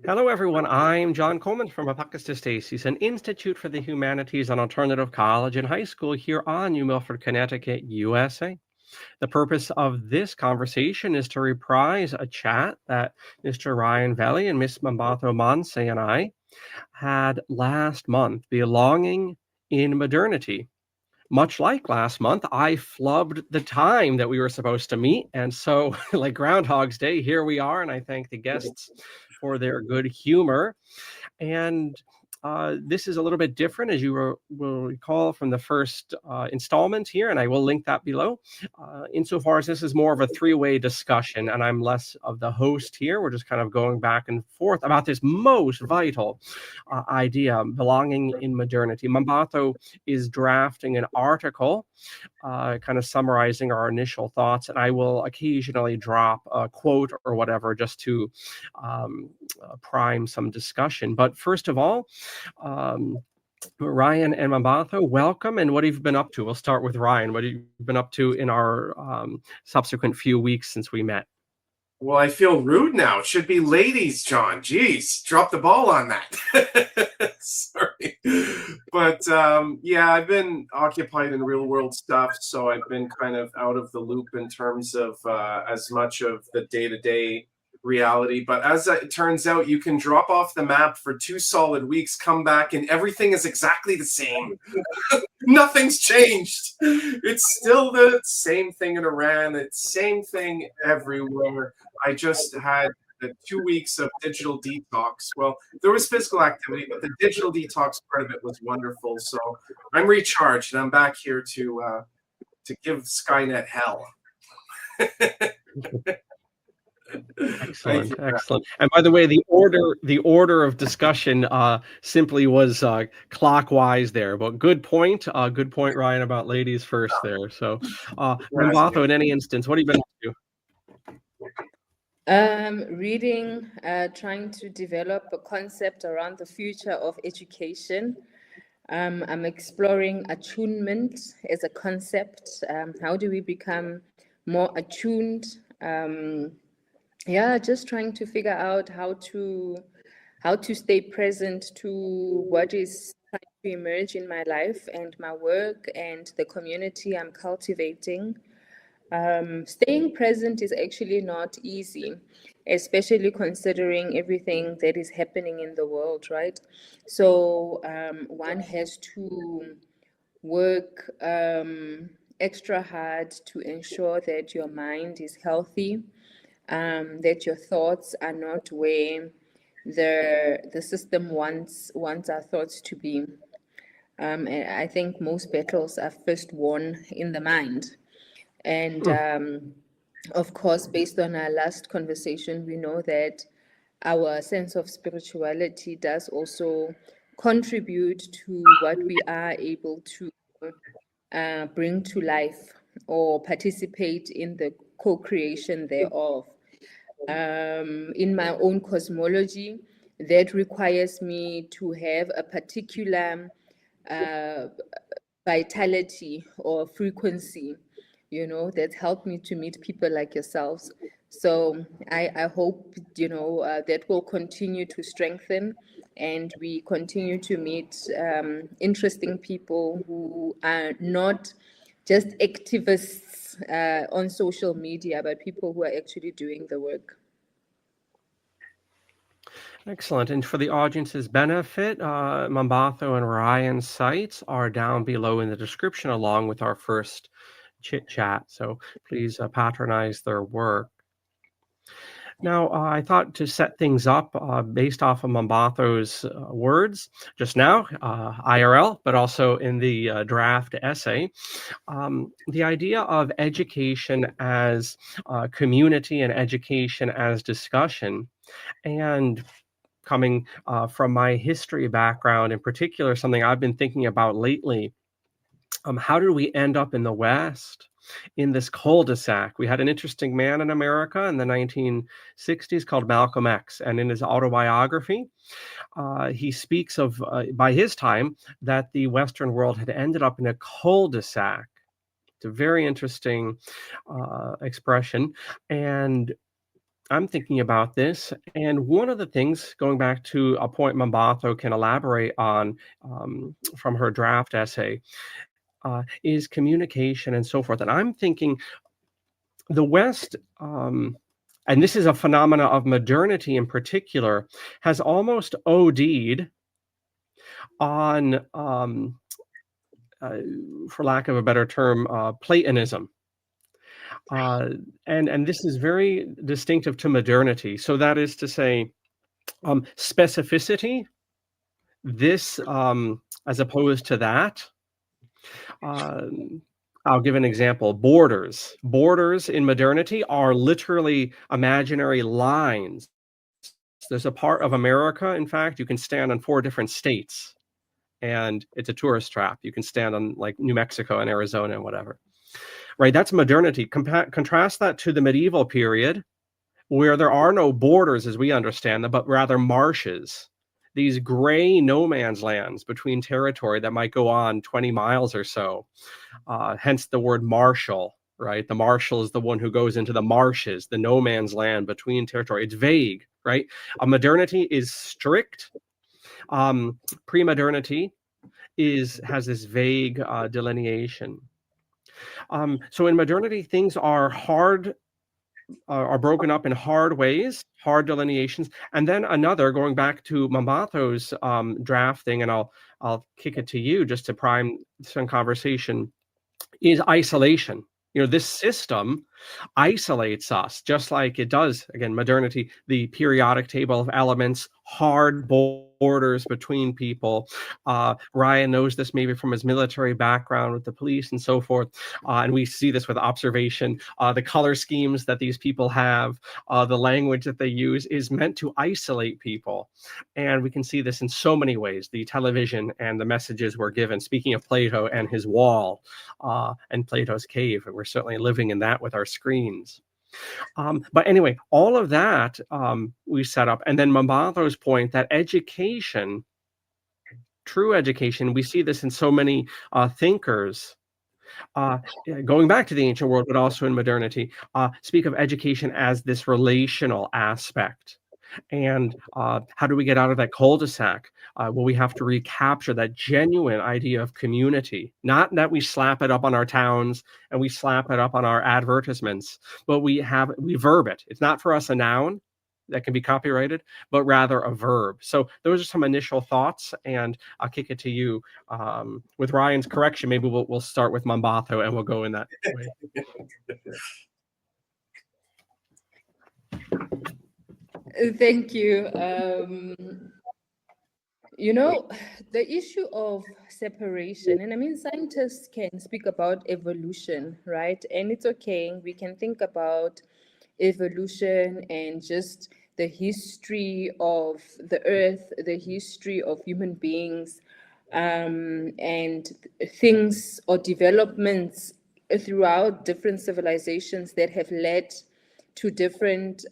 Hello, everyone. I'm John Coleman from Apakas to Stacey's, an Institute for the Humanities and Alternative College and High School here on New Milford, Connecticut, USA. The purpose of this conversation is to reprise a chat that Mr. Ryan Velli and Miss Mambato Monse and I had last month, Belonging in Modernity. Much like last month, I flubbed the time that we were supposed to meet. And so, like Groundhog's Day, here we are. And I thank the guests for their good humor. And this is a little bit different, as you will recall from the first installment here, and I will link that below. Insofar as this is more of a three-way discussion, and I'm less of the host here. We're just kind of going back and forth about this most vital idea, belonging in modernity. Mambato is drafting an article kind of summarizing our initial thoughts, and I will occasionally drop a quote or whatever just to prime some discussion. But first of all, Ryan and Mambato, welcome. And what have you been up to? We'll start with Ryan. What have you been up to in our subsequent few weeks since we met? Well, I feel rude now. It should be ladies, John. Jeez, drop the ball on that. Sorry. But yeah, I've been occupied in real world stuff, so I've been kind of out of the loop in terms of as much of the day-to-day reality. But as it turns out, you can drop off the map for 2 solid weeks, come back, and everything is exactly the same. Nothing's changed. It's still the same thing in Iran. It's same thing everywhere. I just had the 2 weeks of digital detox. Well, there was physical activity, but the digital detox part of it was wonderful. So I'm recharged, and I'm back here to give Skynet hell. Excellent. And by the way, the order of discussion simply was clockwise there. But good point, Ryan, about ladies first there. So, Mambato, in any instance, what have you been up to? Reading, trying to develop a concept around the future of education. I'm exploring attunement as a concept. How do we become more attuned? Just trying to figure out how to stay present to what is trying to emerge in my life and my work and the community I'm cultivating. Staying present is actually not easy, especially considering everything that is happening in the world, right? So one has to work extra hard to ensure that your mind is healthy, that your thoughts are not where the system wants our thoughts to be. And I think most battles are first won in the mind. And of course, based on our last conversation, we know that our sense of spirituality does also contribute to what we are able to bring to life or participate in the co-creation thereof. In my own cosmology, that requires me to have a particular vitality or frequency, that helped me to meet people like yourselves. So I hope, that will continue to strengthen and we continue to meet interesting people who are not just activists on social media, but people who are actually doing the work. Excellent. And for the audience's benefit, Mambato and Ryan's sites are down below in the description, along with our first chit chat. So please patronize their work. Now, I thought to set things up based off of Mambato's words just now, IRL, but also in the draft essay, the idea of education as community and education as discussion. And coming from my history background in particular, something I've been thinking about lately, how did we end up in the West in this cul-de-sac? We had an interesting man in America in the 1960s called Malcolm X, and in his autobiography, he speaks of, by his time, that the Western world had ended up in a cul-de-sac. It's a very interesting expression. And I'm thinking about this, and one of the things, going back to a point Mambato can elaborate on from her draft essay, is communication and so forth. And I'm thinking the West, and this is a phenomena of modernity in particular, has almost OD'd on, for lack of a better term, Platonism. And this is very distinctive to modernity. So that is to say, specificity, this as opposed to that. I'll give an example. Borders. Borders in modernity are literally imaginary lines. There's a part of America, in fact, you can stand on 4 different states, and it's a tourist trap. You can stand on like New Mexico and Arizona and whatever. Right? That's modernity. Contrast that to the medieval period, where there are no borders as we understand them, but rather marshes. These gray no man's lands between territory that might go on 20 miles or so. Hence the word marshal, right? The marshal is the one who goes into the marshes, the no man's land between territory. It's vague, right? Modernity is strict. Pre-modernity has this vague delineation. So in modernity, things are hard, are broken up in hard ways, hard delineations. And then another, going back to Mambato's drafting, and I'll kick it to you just to prime some conversation, is isolation. This system isolates us, just like it does, again, modernity, the periodic table of elements, hard borders between people. Ryan knows this maybe from his military background with the police and so forth. And we see this with observation. The color schemes that these people have, the language that they use is meant to isolate people. And we can see this in so many ways. The television and the messages we're given. Speaking of Plato and his wall and Plato's cave, we're certainly living in that with our screens. But anyway, all of that we set up. And then Mambato's point that education, true education, we see this in so many thinkers, going back to the ancient world, but also in modernity, speak of education as this relational aspect. And how do we get out of that cul-de-sac? Well, we have to recapture that genuine idea of community. Not that we slap it up on our towns and we slap it up on our advertisements, but we verb it. It's not for us a noun that can be copyrighted, but rather a verb. So those are some initial thoughts, and I'll kick it to you. With Ryan's correction, maybe we'll start with Mambato and we'll go in that way. Thank you. The issue of separation, and I mean, scientists can speak about evolution, right? And it's okay. We can think about evolution and just the history of the earth, the history of human beings, and things or developments throughout different civilizations that have led to different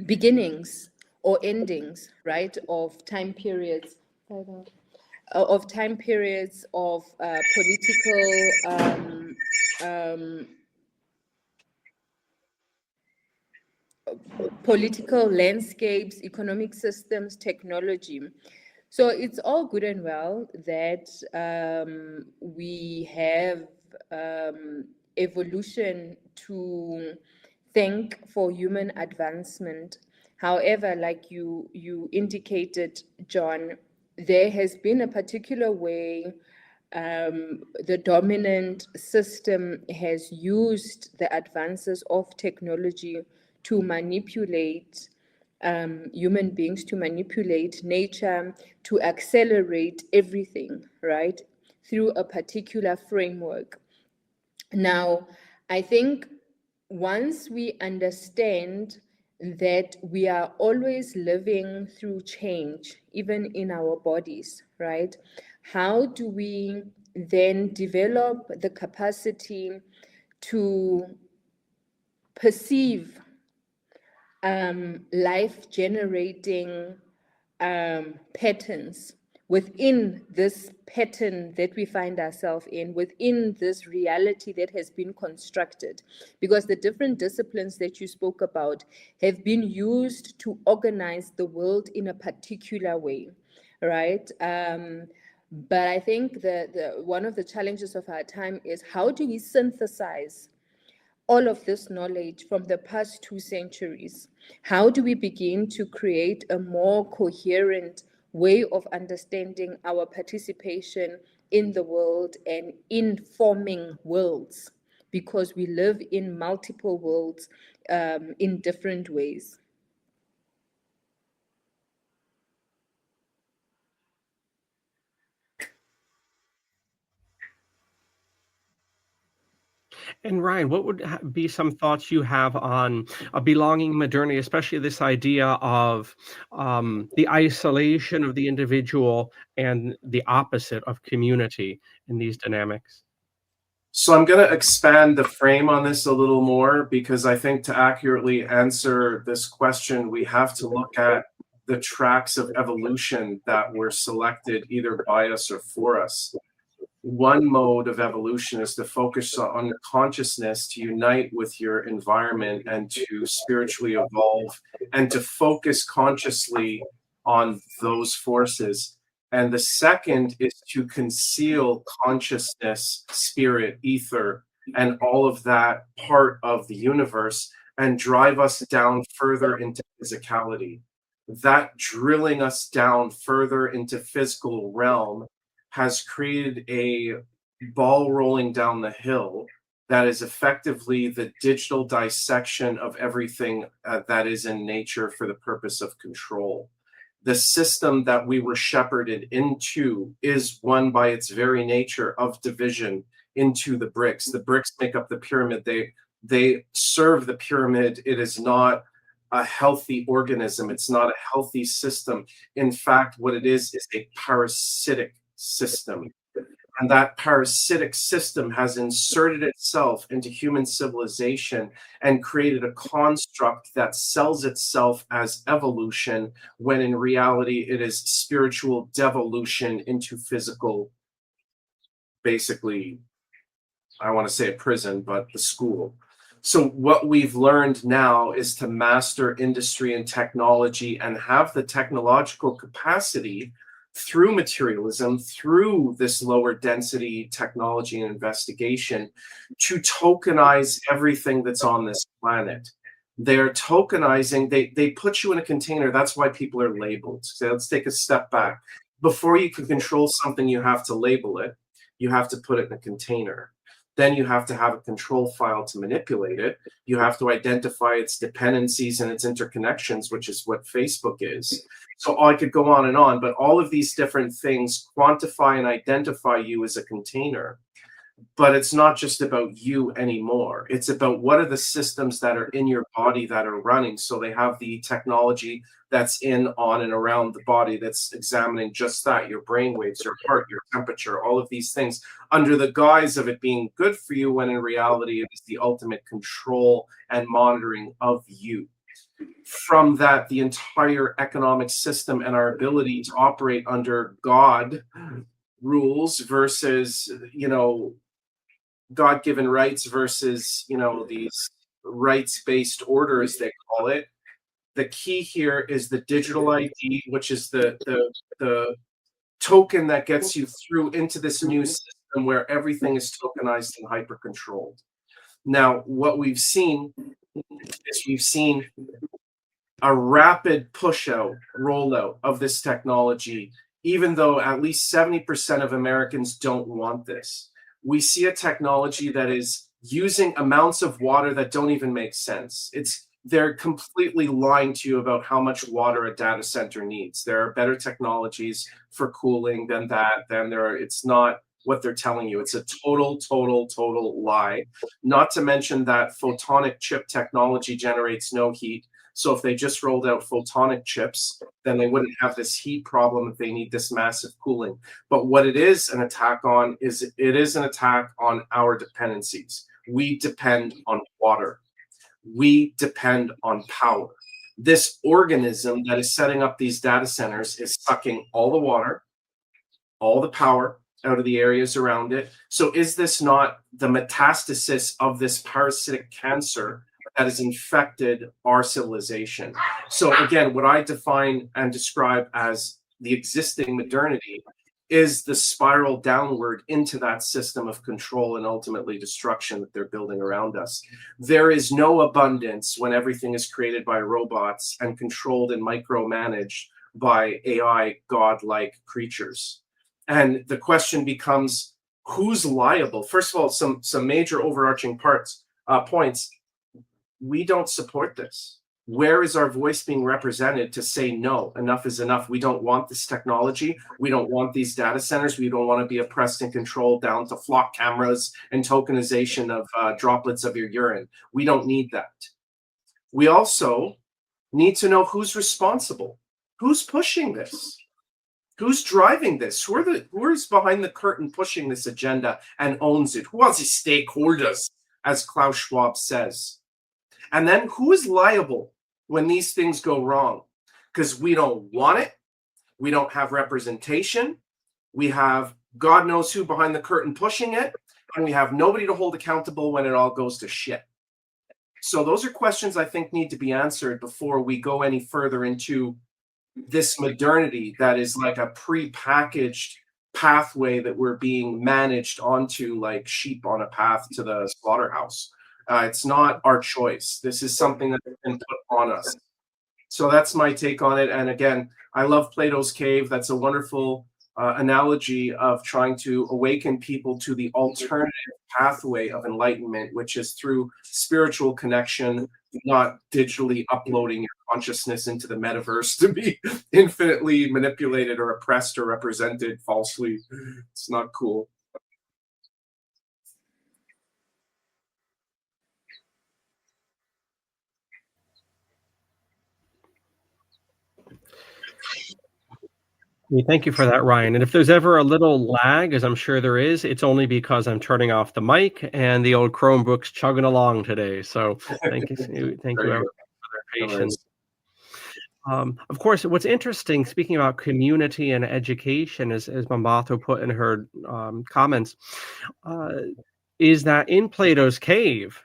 beginnings or endings, right, of time periods, of political landscapes, economic systems, technology. So it's all good and well that we have evolution to thank for human advancement. However, like you indicated, John, there has been a particular way the dominant system has used the advances of technology to manipulate human beings, to manipulate nature, to accelerate everything, right, through a particular framework. Now, I think once we understand that we are always living through change, even in our bodies, right? How do we then develop the capacity to perceive life-generating patterns within this pattern that we find ourselves in, within this reality that has been constructed. Because the different disciplines that you spoke about have been used to organize the world in a particular way, right? But I think the one of the challenges of our time is, how do we synthesize all of this knowledge from the past 2 centuries? How do we begin to create a more coherent way of understanding our participation in the world and in forming worlds? Because we live in multiple worlds in different ways. And Ryan, what would be some thoughts you have on belonging modernity, especially this idea of the isolation of the individual and the opposite of community in these dynamics? So I'm going to expand the frame on this a little more, because I think to accurately answer this question, we have to look at the tracks of evolution that were selected either by us or for us. One mode of evolution is to focus on consciousness, to unite with your environment and to spiritually evolve and to focus consciously on those forces. And the second is to conceal consciousness, spirit, ether, and all of that part of the universe and drive us down further into physicality. That drilling us down further into physical realm has created a ball rolling down the hill that is effectively the digital dissection of everything that is in nature for the purpose of control. The system that we were shepherded into is one by its very nature of division into the bricks. The bricks make up the pyramid. They serve the pyramid. It is not a healthy organism. It's not a healthy system. In fact, what it is a parasitic system. And that parasitic system has inserted itself into human civilization and created a construct that sells itself as evolution, when in reality it is spiritual devolution into physical, basically, I want to say a prison, but the school. So what we've learned now is to master industry and technology and have the technological capacity through materialism, through this lower density technology and investigation, to tokenize everything that's on this planet. They're tokenizing, they put you in a container. That's why people are labeled. So let's take a step back. Before you can control something, you have to label it. You have to put it in a container. Then you have to have a control file to manipulate it. You have to identify its dependencies and its interconnections, which is what Facebook is. So I could go on, but all of these different things quantify and identify you as a container. But it's not just about you anymore. It's about what are the systems that are in your body that are running. So they have the technology that's in, on, and around the body that's examining just that, your brain waves, your heart, your temperature, all of these things, under the guise of it being good for you, when in reality it is the ultimate control and monitoring of you. From that, the entire economic system and our ability to operate under God rules versus, God-given rights versus, these rights-based orders, they call it. The key here is the digital ID, which is the token that gets you through into this new system where everything is tokenized and hyper-controlled. Now, what we've seen is a rapid push-out, rollout of this technology, even though at least 70% of Americans don't want this. We see a technology that is using amounts of water that don't even make sense. They're completely lying to you about how much water a data center needs. There are better technologies for cooling than that. It's not what they're telling you. It's a total lie. Not to mention that photonic chip technology generates no heat. So if they just rolled out photonic chips, then they wouldn't have this heat problem if they need this massive cooling. But what it is an attack on is an attack on our dependencies. We depend on water. We depend on power. This organism that is setting up these data centers is sucking all the water, all the power out of the areas around it. So is this not the metastasis of this parasitic cancer that has infected our civilization? So again, what I define and describe as the existing modernity is the spiral downward into that system of control and ultimately destruction that they're building around us. There is no abundance when everything is created by robots and controlled and micromanaged by AI godlike creatures. And the question becomes, who's liable? First of all, some major overarching points. We don't support this. Where is our voice being represented to say no, enough is enough? We don't want this technology. We don't want these data centers. We don't want to be oppressed and controlled down to flock cameras and tokenization of droplets of your urine. We don't need that. We also need to know who's responsible. Who's pushing this? Who's driving this? Who is behind the curtain pushing this agenda and owns it? Who are the stakeholders, as Klaus Schwab says? And then who is liable when these things go wrong? Because we don't want it. We don't have representation. We have God knows who behind the curtain pushing it. And we have nobody to hold accountable when it all goes to shit. So those are questions I think need to be answered before we go any further into this modernity that is like a pre-packaged pathway that we're being managed onto like sheep on a path to the slaughterhouse. It's not our choice. This is something that has been put on us. So that's my take on it. And again, I love Plato's Cave. That's a wonderful analogy of trying to awaken people to the alternative pathway of enlightenment, which is through spiritual connection, not digitally uploading your consciousness into the metaverse to be infinitely manipulated or oppressed or represented falsely. It's not cool. Thank you for that, Ryan. And if there's ever a little lag, as I'm sure there is, it's only because I'm turning off the mic and the old Chromebook's chugging along today. So thank you everyone for their patience. Of course, what's interesting, speaking about community and education, as Mambato put in her comments, is that in Plato's Cave,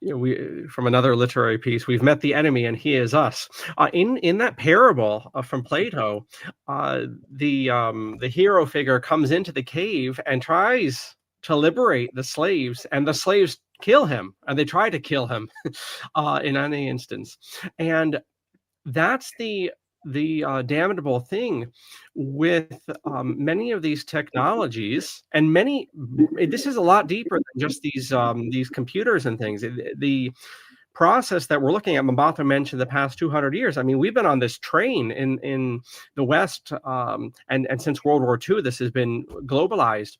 we from another literary piece, we've met the enemy and he is us. In that parable from Plato, the hero figure comes into the cave and tries to liberate the slaves, and the slaves kill him, and they try to kill him in any instance. And that's the damnable thing with many of these technologies, and this is a lot deeper than just these computers and things. The process that we're looking at, Mambato mentioned the past 200 years. I mean, we've been on this train in the West, and since World War II, this has been globalized.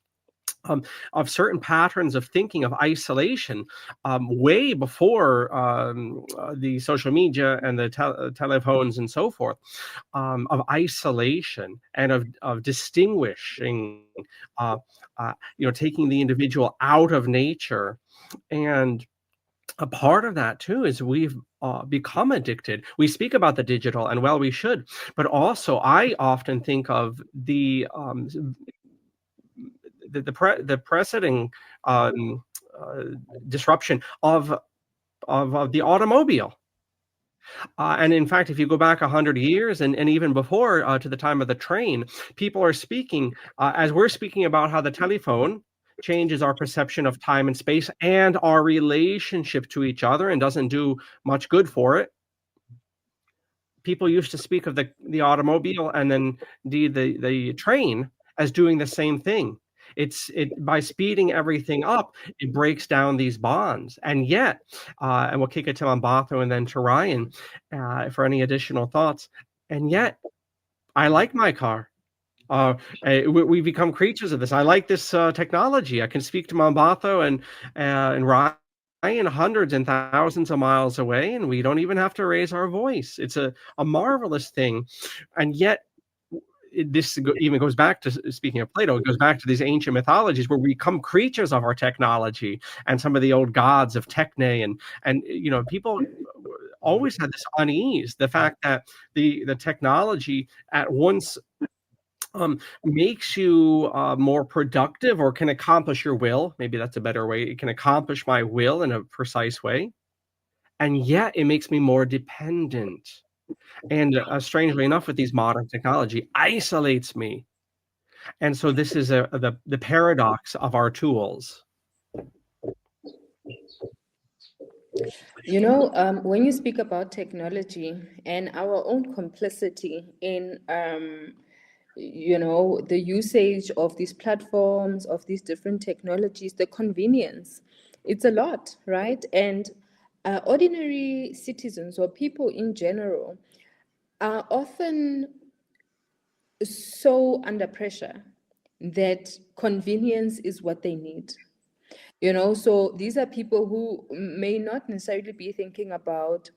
Of certain patterns of thinking of isolation way before the social media and the telephones and so forth, of isolation and of distinguishing, taking the individual out of nature. And a part of that too is we've become addicted. We speak about the digital, and well, we should, but also I often think of the preceding disruption of the automobile. And in fact, if you go back 100 years and even before to the time of the train, people are speaking, as we're speaking about how the telephone changes our perception of time and space and our relationship to each other and doesn't do much good for it. People used to speak of the automobile and then the train as doing the same thing. By speeding everything up, it breaks down these bonds. And yet, and we'll kick it to Mambato and then to Ryan for any additional thoughts. And yet, I like my car. We become creatures of this. I like this technology. I can speak to Mambato and Ryan hundreds and thousands of miles away, and we don't even have to raise our voice. It's a marvelous thing. And yet, this even goes back to, speaking of Plato, it goes back to these ancient mythologies where we become creatures of our technology and some of the old gods of Techne, and people always had this unease, the fact that the technology at once makes you more productive or can accomplish your will. Maybe that's a better way. It can accomplish my will in a precise way. And yet it makes me more dependent. And strangely enough, with these modern technology, isolates me. And so this is the paradox of our tools. You know, when you speak about technology and our own complicity in, you know, the usage of these platforms, of these different technologies, the convenience, it's a lot, right? And ordinary citizens or people in general are often so under pressure that convenience is what they need. You know, so these are people who may not necessarily be thinking about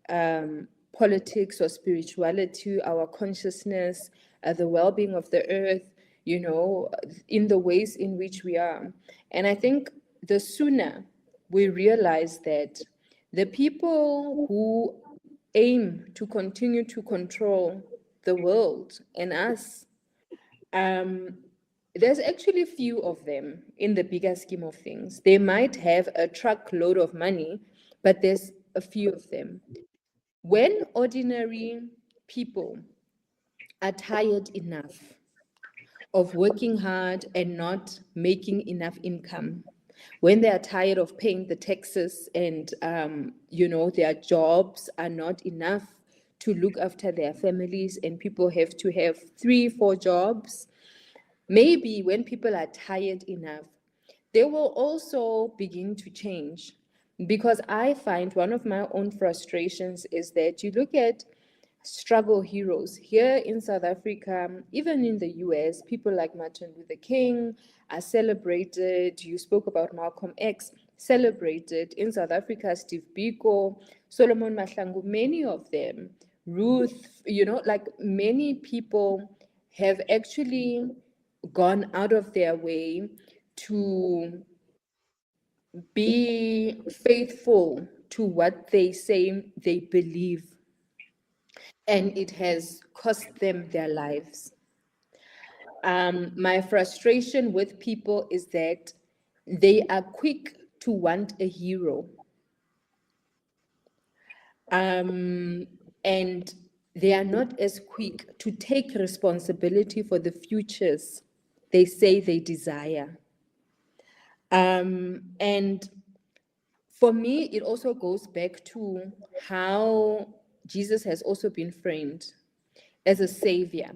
politics or spirituality, our consciousness, the well-being of the earth, you know, in the ways in which we are. And I think the sooner we realize that the people who aim to continue to control the world and us, there's actually few of them in the bigger scheme of things. They might have a truckload of money, but there's a few of them. When ordinary people are tired enough of working hard and not making enough income, when they are tired of paying the taxes and you know, their jobs are not enough to look after their families and people have to have 3 4 jobs, maybe when people are tired enough, they will also begin to change. Because I find one of my own frustrations is that you look at struggle heroes here in South Africa, even in the US, people like Martin Luther King are celebrated. You spoke about Malcolm X, celebrated. In South Africa, Steve Biko, Solomon Mahlangu, many of them, Ruth, you know, like many people have actually gone out of their way to be faithful to what they say they believe, and it has cost them their lives. My frustration with people is that they are quick to want a hero, and they are not as quick to take responsibility for the futures they say they desire. And for me, it also goes back to how Jesus has also been framed as a savior,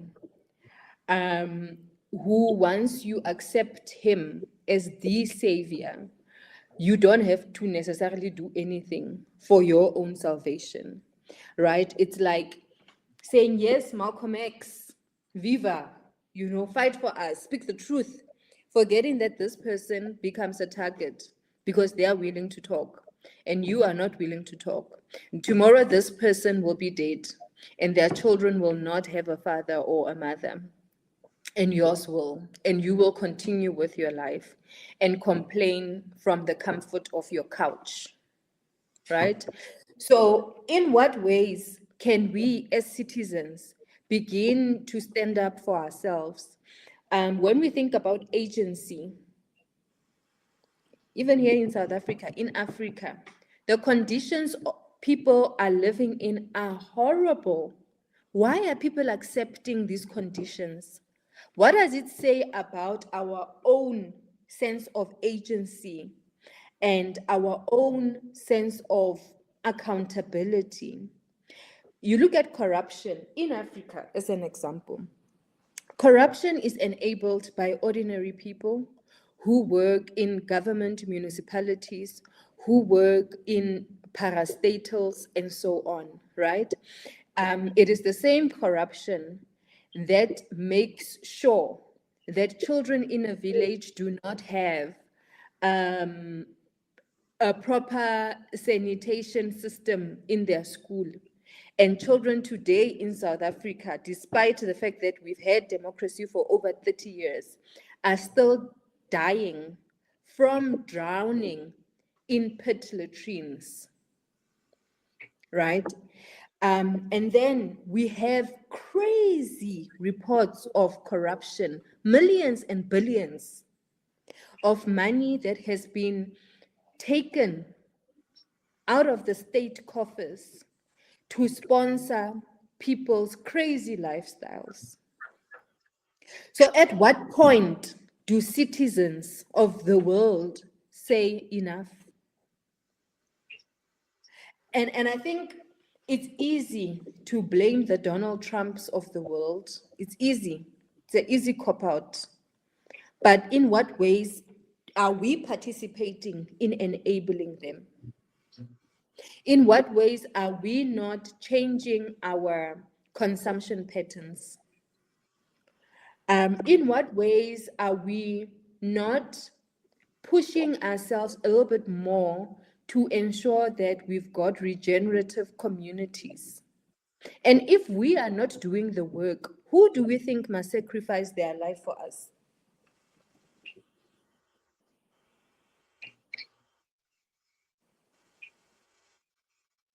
who, once you accept him as the savior, you don't have to necessarily do anything for your own salvation, right? It's like saying, yes, Malcolm X, viva, you know, fight for us, speak the truth, forgetting that this person becomes a target because they are willing to talk and you are not willing to talk. And tomorrow, this person will be dead and their children will not have a father or a mother, and yours will, and you will continue with your life and complain from the comfort of your couch, right? So, in what ways can we as citizens begin to stand up for ourselves? When we think about agency, even here in South Africa, in Africa, the conditions people are living in are horrible. Why are people accepting these conditions? What does it say about our own sense of agency and our own sense of accountability? You look at corruption in Africa as an example. Corruption is enabled by ordinary people who work in government municipalities, who work in parastatals, and so on, right? It is the same corruption that makes sure that children in a village do not have a proper sanitation system in their school. And children today in South Africa, despite the fact that we've had democracy for over 30 years, are still dying from drowning in pit latrines, right? And then we have crazy reports of corruption, millions and billions of money that has been taken out of the state coffers to sponsor people's crazy lifestyles. So, at what point do citizens of the world say enough? And I think it's easy to blame the Donald Trumps of the world. It's easy. It's an easy cop out. But in what ways are we participating in enabling them? In what ways are we not changing our consumption patterns? In what ways are we not pushing ourselves a little bit more to ensure that we've got regenerative communities? And if we are not doing the work, who do we think must sacrifice their life for us?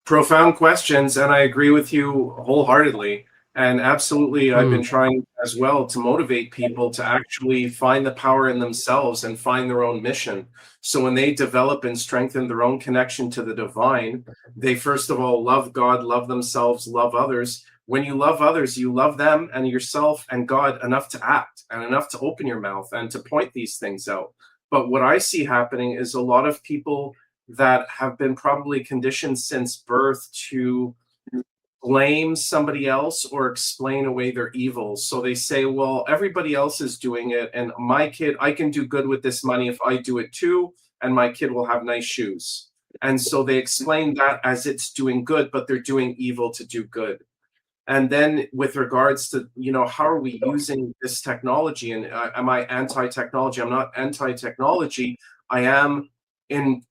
Profound questions, and I agree with you wholeheartedly. And absolutely, I've been trying as well to motivate people to actually find the power in themselves and find their own mission. So when they develop and strengthen their own connection to the divine, they first of all love God, love themselves, love others. When you love others, you love them and yourself and God enough to act and enough to open your mouth and to point these things out. But what I see happening is a lot of people that have been probably conditioned since birth to blame somebody else or explain away their evils. So they say, well, everybody else is doing it, and my kid, I can do good with this money if I do it too, and my kid will have nice shoes. And so they explain that as it's doing good, but they're doing evil to do good. And then with regards to, how are we using this technology? And am I anti-technology? I'm not anti-technology. I am in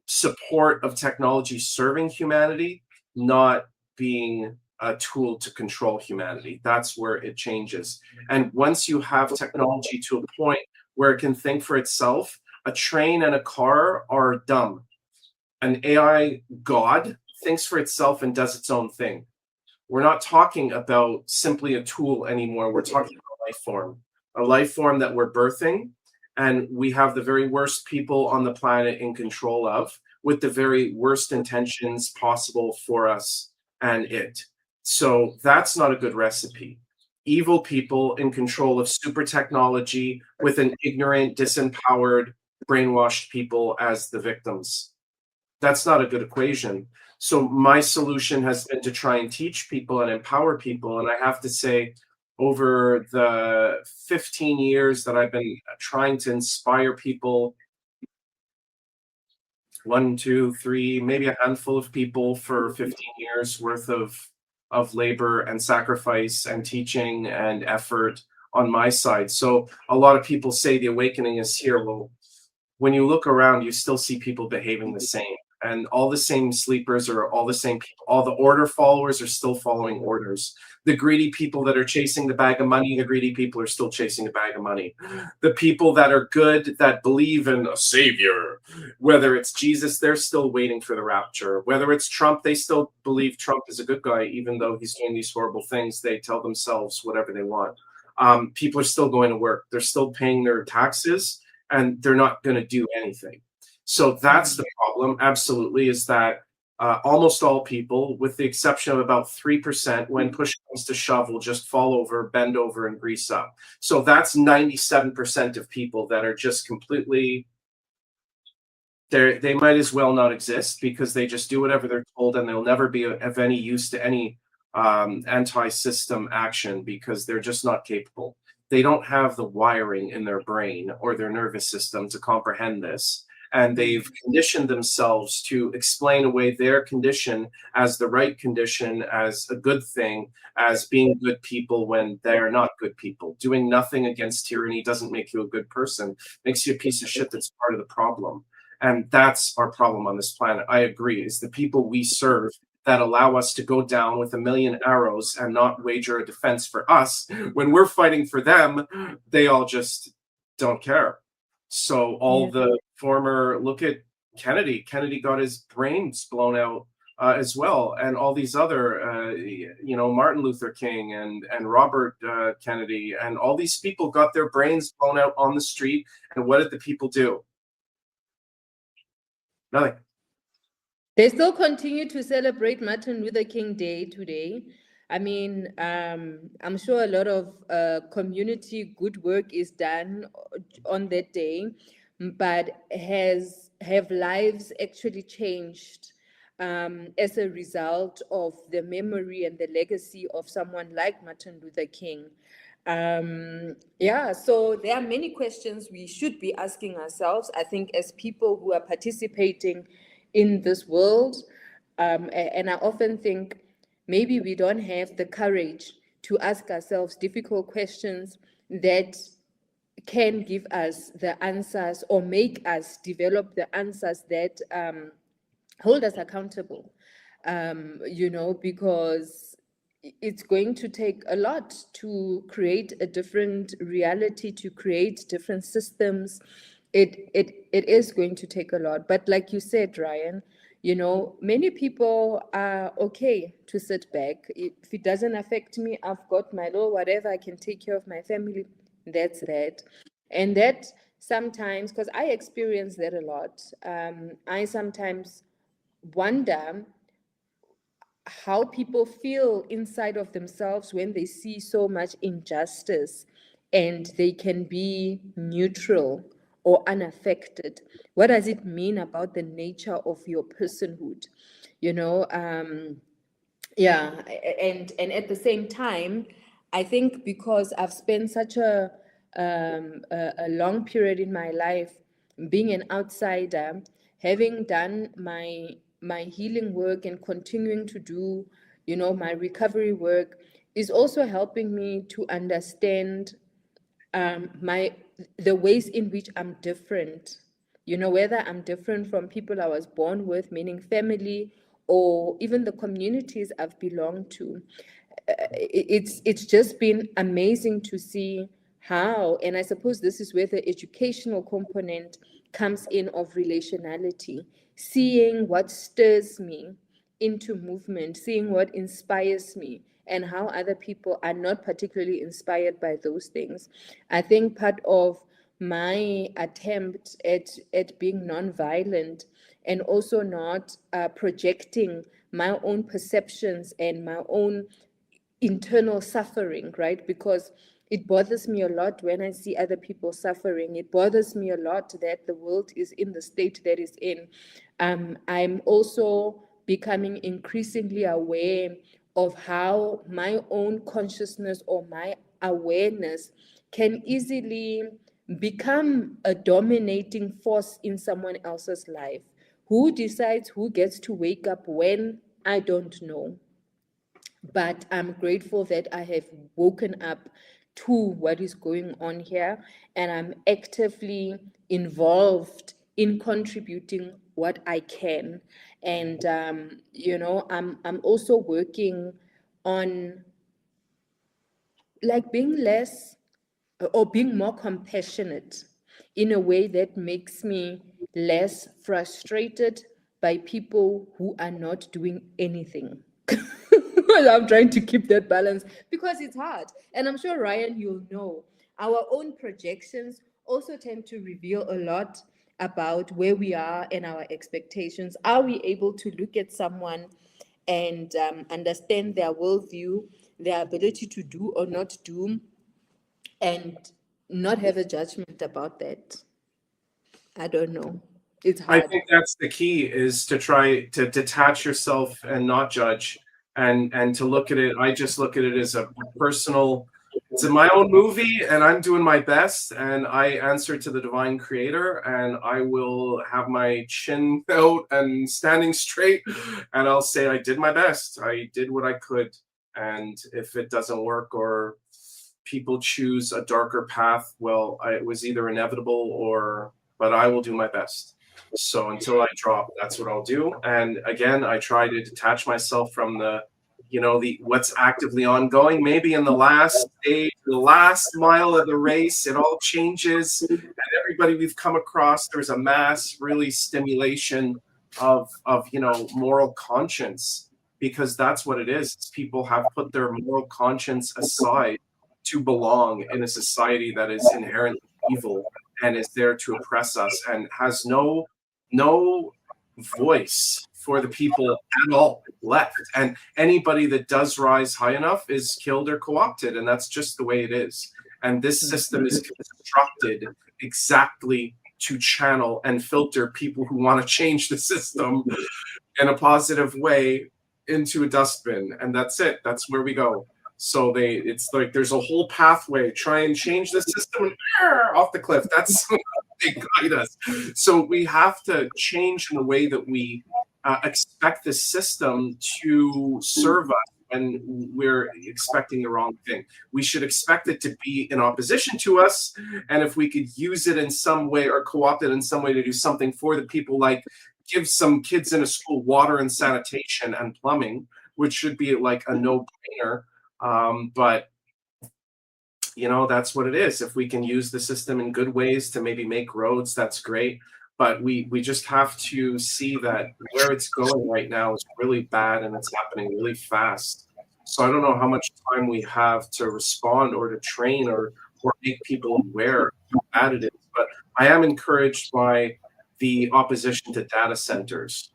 support of technology serving humanity, not being a tool to control humanity. That's where it changes. And once you have technology to a point where it can think for itself, a train and a car are dumb. An AI God thinks for itself and does its own thing. We're not talking about simply a tool anymore. We're talking about a life form that we're birthing, and we have the very worst people on the planet in control of, with the very worst intentions possible for us and it. So that's not a good recipe. Evil people in control of super technology with an ignorant, disempowered, brainwashed people as the victims. That's not a good equation. So my solution has been to try and teach people and empower people. And I have to say, over the 15 years that I've been trying to inspire people, one, two, three, maybe a handful of people for 15 years worth of labor and sacrifice and teaching and effort on my side. So a lot of people say the awakening is here. Well, when you look around, you still see people behaving the same. And all the same sleepers are all the same people. All the order followers are still following orders. The greedy people that are chasing the bag of money, the greedy people are still chasing a bag of money. The people that are good, that believe in a savior, whether it's Jesus, they're still waiting for the rapture. Whether it's Trump, they still believe Trump is a good guy, even though he's doing these horrible things. They tell themselves whatever they want. People are still going to work. They're still paying their taxes, and they're not going to do anything. So that's the problem, absolutely, is that almost all people, with the exception of about 3%, when push comes to shove, will just fall over, bend over, and grease up. So that's 97% of people that are just completely, they might as well not exist because they just do whatever they're told, and they'll never be of any use to any anti-system action because they're just not capable. They don't have the wiring in their brain or their nervous system to comprehend this. And they've conditioned themselves to explain away their condition as the right condition, as a good thing, as being good people when they're not good people. Doing nothing against tyranny doesn't make you a good person. It makes you a piece of shit that's part of the problem. And that's our problem on this planet. I agree. It's the people we serve that allow us to go down with a million arrows and not wager a defense for us. When we're fighting for them, they all just don't care. So all the former, look at Kennedy. Kennedy got his brains blown out as well, and all these other, Martin Luther King and Robert Kennedy, and all these people got their brains blown out on the street. And what did the people do? Nothing. They still continue to celebrate Martin Luther King Day today. I mean, I'm sure a lot of community good work is done on that day, but have lives actually changed as a result of the memory and the legacy of someone like Martin Luther King? So there are many questions we should be asking ourselves, I think, as people who are participating in this world. And I often think maybe we don't have the courage to ask ourselves difficult questions that can give us the answers or make us develop the answers that hold us accountable, because it's going to take a lot to create a different reality, to create different systems. It is going to take a lot. But like you said, Ryan, many people are okay to sit back. If it doesn't affect me, I've got my little whatever, I can take care of my family. That's that. And that sometimes, because I experience that a lot, I sometimes wonder how people feel inside of themselves when they see so much injustice and they can be neutral or unaffected. What does it mean about the nature of your personhood? And at the same time, I think because I've spent such a long period in my life being an outsider, having done my healing work and continuing to do, my recovery work, is also helping me to understand the ways in which I'm different. Whether I'm different from people I was born with, meaning family, or even the communities I've belonged to. It's just been amazing to see how, and I suppose this is where the educational component comes in, of relationality, seeing what stirs me into movement, seeing what inspires me, and how other people are not particularly inspired by those things. I think part of my attempt at being nonviolent and also not projecting my own perceptions and my own internal suffering, right? Because it bothers me a lot when I see other people suffering. It bothers me a lot that the world is in the state that it's in. I'm also becoming increasingly aware of how my own consciousness or my awareness can easily become a dominating force in someone else's life. Who decides who gets to wake up when? I don't know. But I'm grateful that I have woken up to what is going on here, and I'm actively involved in contributing what I can. And I'm also working on like being less or being more compassionate in a way that makes me less frustrated by people who are not doing anything. I'm trying to keep that balance because it's hard. And I'm sure, Ryan, you'll know our own projections also tend to reveal a lot about where we are and our expectations. Are we able to look at someone and understand their worldview, their ability to do or not do, and not have a judgment about that? I don't know. It's I hard. think that's the key, is to try to detach yourself and not judge, and to look at it. I just look at it as a personal, it's my own movie, and I'm doing my best, and I answer to the divine creator, and I will have my chin out and standing straight, and I'll say I did my best. I did what I could. And if it doesn't work, or people choose a darker path, well, it was either inevitable, or, but I will do my best. So until I drop, that's what I'll do. And again, I try to detach myself from the what's actively ongoing. Maybe in the last stage, the last mile of the race, it all changes. And everybody we've come across, there's a mass really stimulation of moral conscience, because that's what it is. People have put their moral conscience aside to belong in a society that is inherently evil and is there to oppress us and has no voice for the people at all left. And anybody that does rise high enough is killed or co-opted, and that's just the way it is. And this system is constructed exactly to channel and filter people who want to change the system in a positive way into a dustbin, and that's it. That's where we go. So it's like there's a whole pathway. Try and change the system, and off the cliff. That's they guide us. So we have to change in the way that we expect the system to serve us, and we're expecting the wrong thing. We should expect it to be in opposition to us, and if we could use it in some way or co-opt it in some way to do something for the people, like give some kids in a school water and sanitation and plumbing, which should be like a no-brainer. But that's what it is. If we can use the system in good ways to maybe make roads, that's great. But we just have to see that where it's going right now is really bad, and it's happening really fast. So I don't know how much time we have to respond or to train or make people aware how bad it is. But I am encouraged by the opposition to data centers,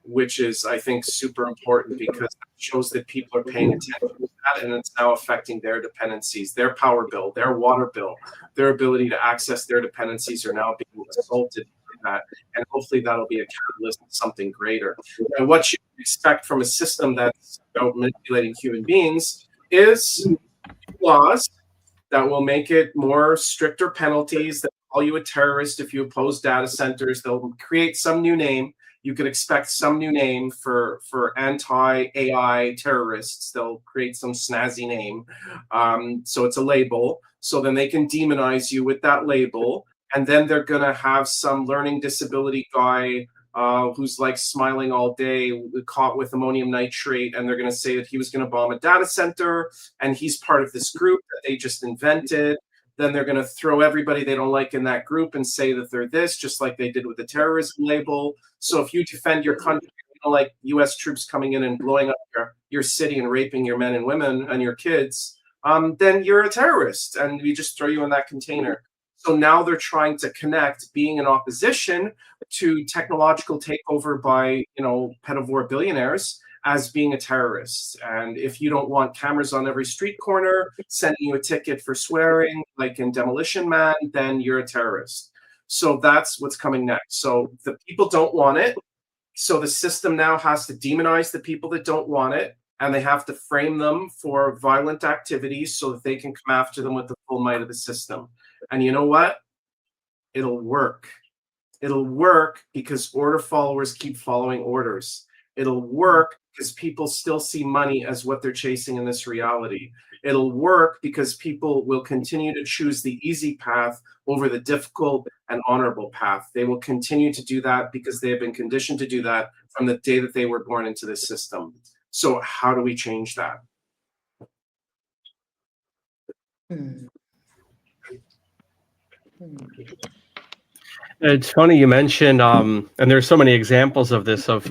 which is, I think, super important, because it shows that people are paying attention to that, and it's now affecting their dependencies, their power bill, their water bill, their ability to access their dependencies are now being assaulted by that, and hopefully that'll be a catalyst to something greater. And what you expect from a system that's about manipulating human beings is laws that will make it more stricter penalties, that call you a terrorist if you oppose data centers. They'll create some new name. You could expect some new name for anti-AI terrorists. They'll create some snazzy name. So it's a label. So then they can demonize you with that label. And then they're going to have some learning disability guy who's like smiling all day, caught with ammonium nitrate, and they're going to say that he was going to bomb a data center, and he's part of this group that they just invented. Then they're going to throw everybody they don't like in that group and say that they're this, just like they did with the terrorism label. So if you defend your country, like U.S. troops coming in and blowing up your city and raping your men and women and your kids, then you're a terrorist, and we just throw you in that container. So now they're trying to connect being in opposition to technological takeover by, pedivore billionaires as being a terrorist. And if you don't want cameras on every street corner sending you a ticket for swearing, like in Demolition Man, then you're a terrorist. So that's what's coming next. So the people don't want it. So the system now has to demonize the people that don't want it, and they have to frame them for violent activities so that they can come after them with the full might of the system. And you know what? It'll work. It'll work because order followers keep following orders. It'll work because people still see money as what they're chasing in this reality. It'll work because people will continue to choose the easy path over the difficult and honorable path. They will continue to do that because they have been conditioned to do that from the day that they were born into this system. So how do we change that? It's funny you mentioned, and there's so many examples of this, of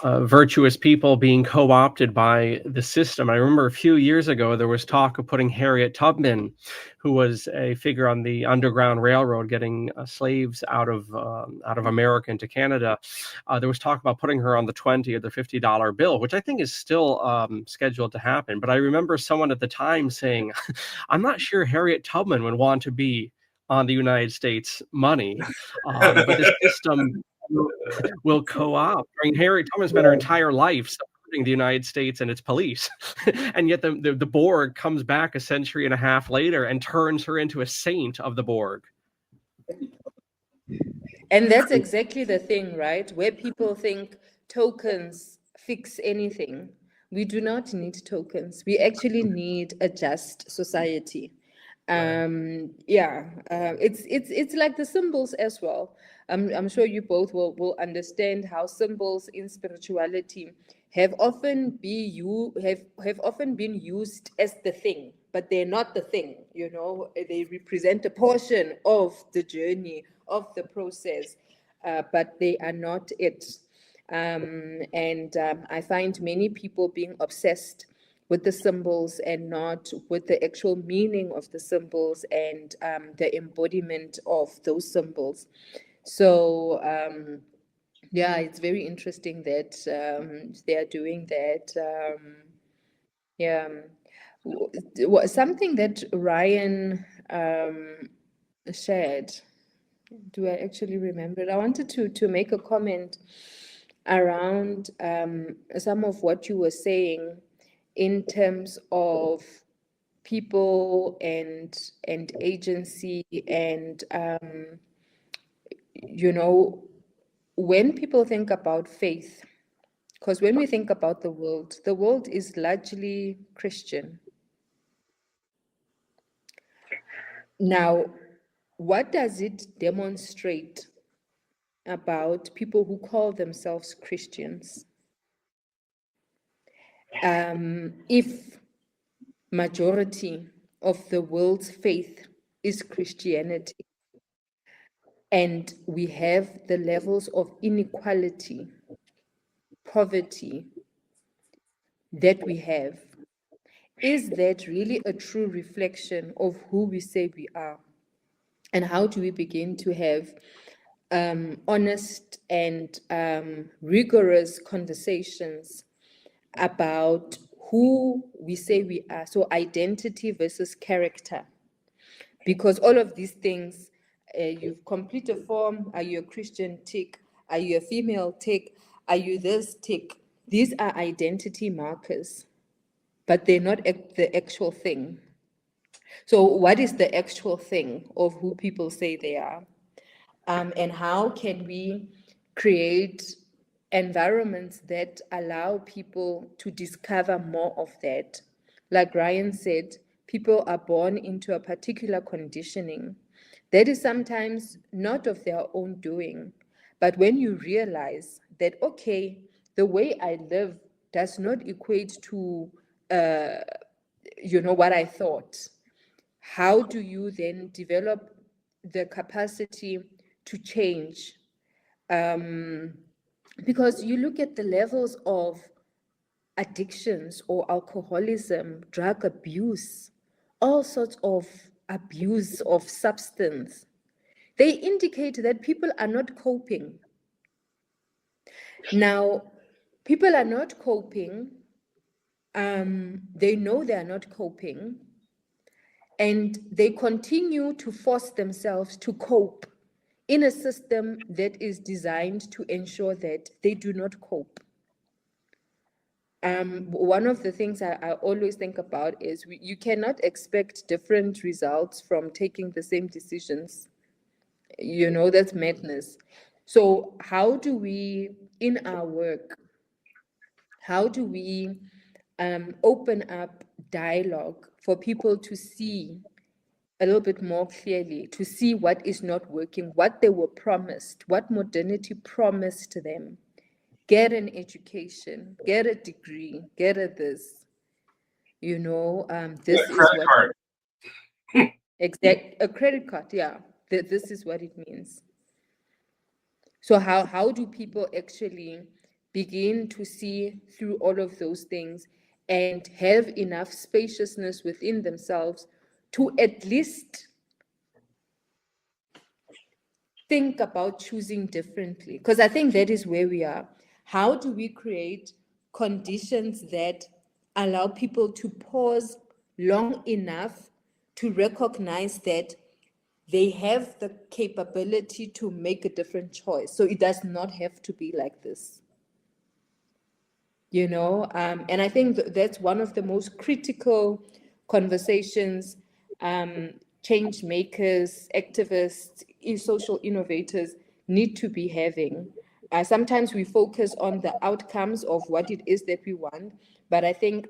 virtuous people being co-opted by the system. I remember a few years ago, there was talk of putting Harriet Tubman, who was a figure on the Underground Railroad, getting slaves out of America into Canada. There was talk about putting her on the $20 or the $50 bill, which I think is still scheduled to happen. But I remember someone at the time saying, I'm not sure Harriet Tubman would want to be on the United States money, but the system will co-opt. I mean, Harriet Tubman spent her entire life supporting the United States and its police, and yet the Borg comes back a century and a half later and turns her into a saint of the Borg. And that's exactly the thing, right? Where people think tokens fix anything. We do not need tokens. We actually need a just society. It's like the symbols as well. I'm sure you both will understand how symbols in spirituality have often been used as the thing, but they're not the thing. They represent a portion of the journey, of the process. but they are not it. I find many people being obsessed with the symbols and not with the actual meaning of the symbols and the embodiment of those symbols. So, yeah, it's very interesting that they are doing that. Yeah. Something that Ryan shared, do I actually remember it? I wanted to make a comment around some of what you were saying in terms of people and agency and when people think about faith, because when we think about the world is largely Christian. Now, what does it demonstrate about people who call themselves Christians? If majority of the world's faith is Christianity, and we have the levels of inequality, poverty that we have, is that really a true reflection of who we say we are? And how do we begin to have honest and rigorous conversations about who we say we are? So identity versus character. Because all of these things, you've complete a form, are you a Christian? Tick. Are you a female? Tick. Are you this? Tick. These are identity markers, but they're not the actual thing. So what is the actual thing of who people say they are? And how can we create environments that allow people to discover more of that? Like Ryan said, people are born into a particular conditioning that is sometimes not of their own doing. But when you realize that, okay, the way I live does not equate to, what I thought, how do you then develop the capacity to change? Because you look at the levels of addictions or alcoholism, drug abuse, all sorts of abuse of substance, they indicate that people are not coping. Now, people are not coping. They know they are not coping, and they continue to force themselves to cope in a system that is designed to ensure that they do not cope. One of the things I always think about is you cannot expect different results from taking the same decisions. That's madness. So how do we, in our work, how do we open up dialogue for people to see a little bit more clearly, to see what is not working, what they were promised, what modernity promised to them? Get an education, get a degree, get a this. This is what card. a credit card. Yeah, this is what it means. So how do people actually begin to see through all of those things and have enough spaciousness within themselves to at least think about choosing differently? Because I think that is where we are. How do we create conditions that allow people to pause long enough to recognize that they have the capability to make a different choice? So it does not have to be like this. And I think that's one of the most critical conversations change makers, activists, social innovators need to be having. Sometimes we focus on the outcomes of what it is that we want, but I think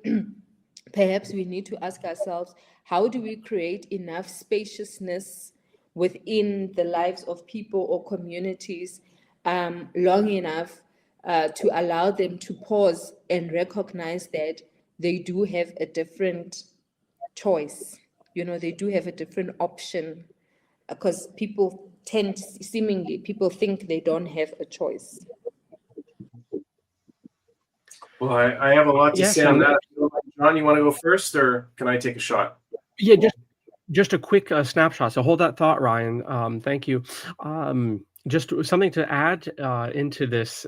perhaps we need to ask ourselves, how do we create enough spaciousness within the lives of people or communities long enough to allow them to pause and recognize that they do have a different choice. They do have a different option because people think they don't have a choice. Well, I have a lot to say on that. John, you want to go first, or can I take a shot? Yeah, just a quick snapshot. So hold that thought, Ryan. Thank you. Just something to add into this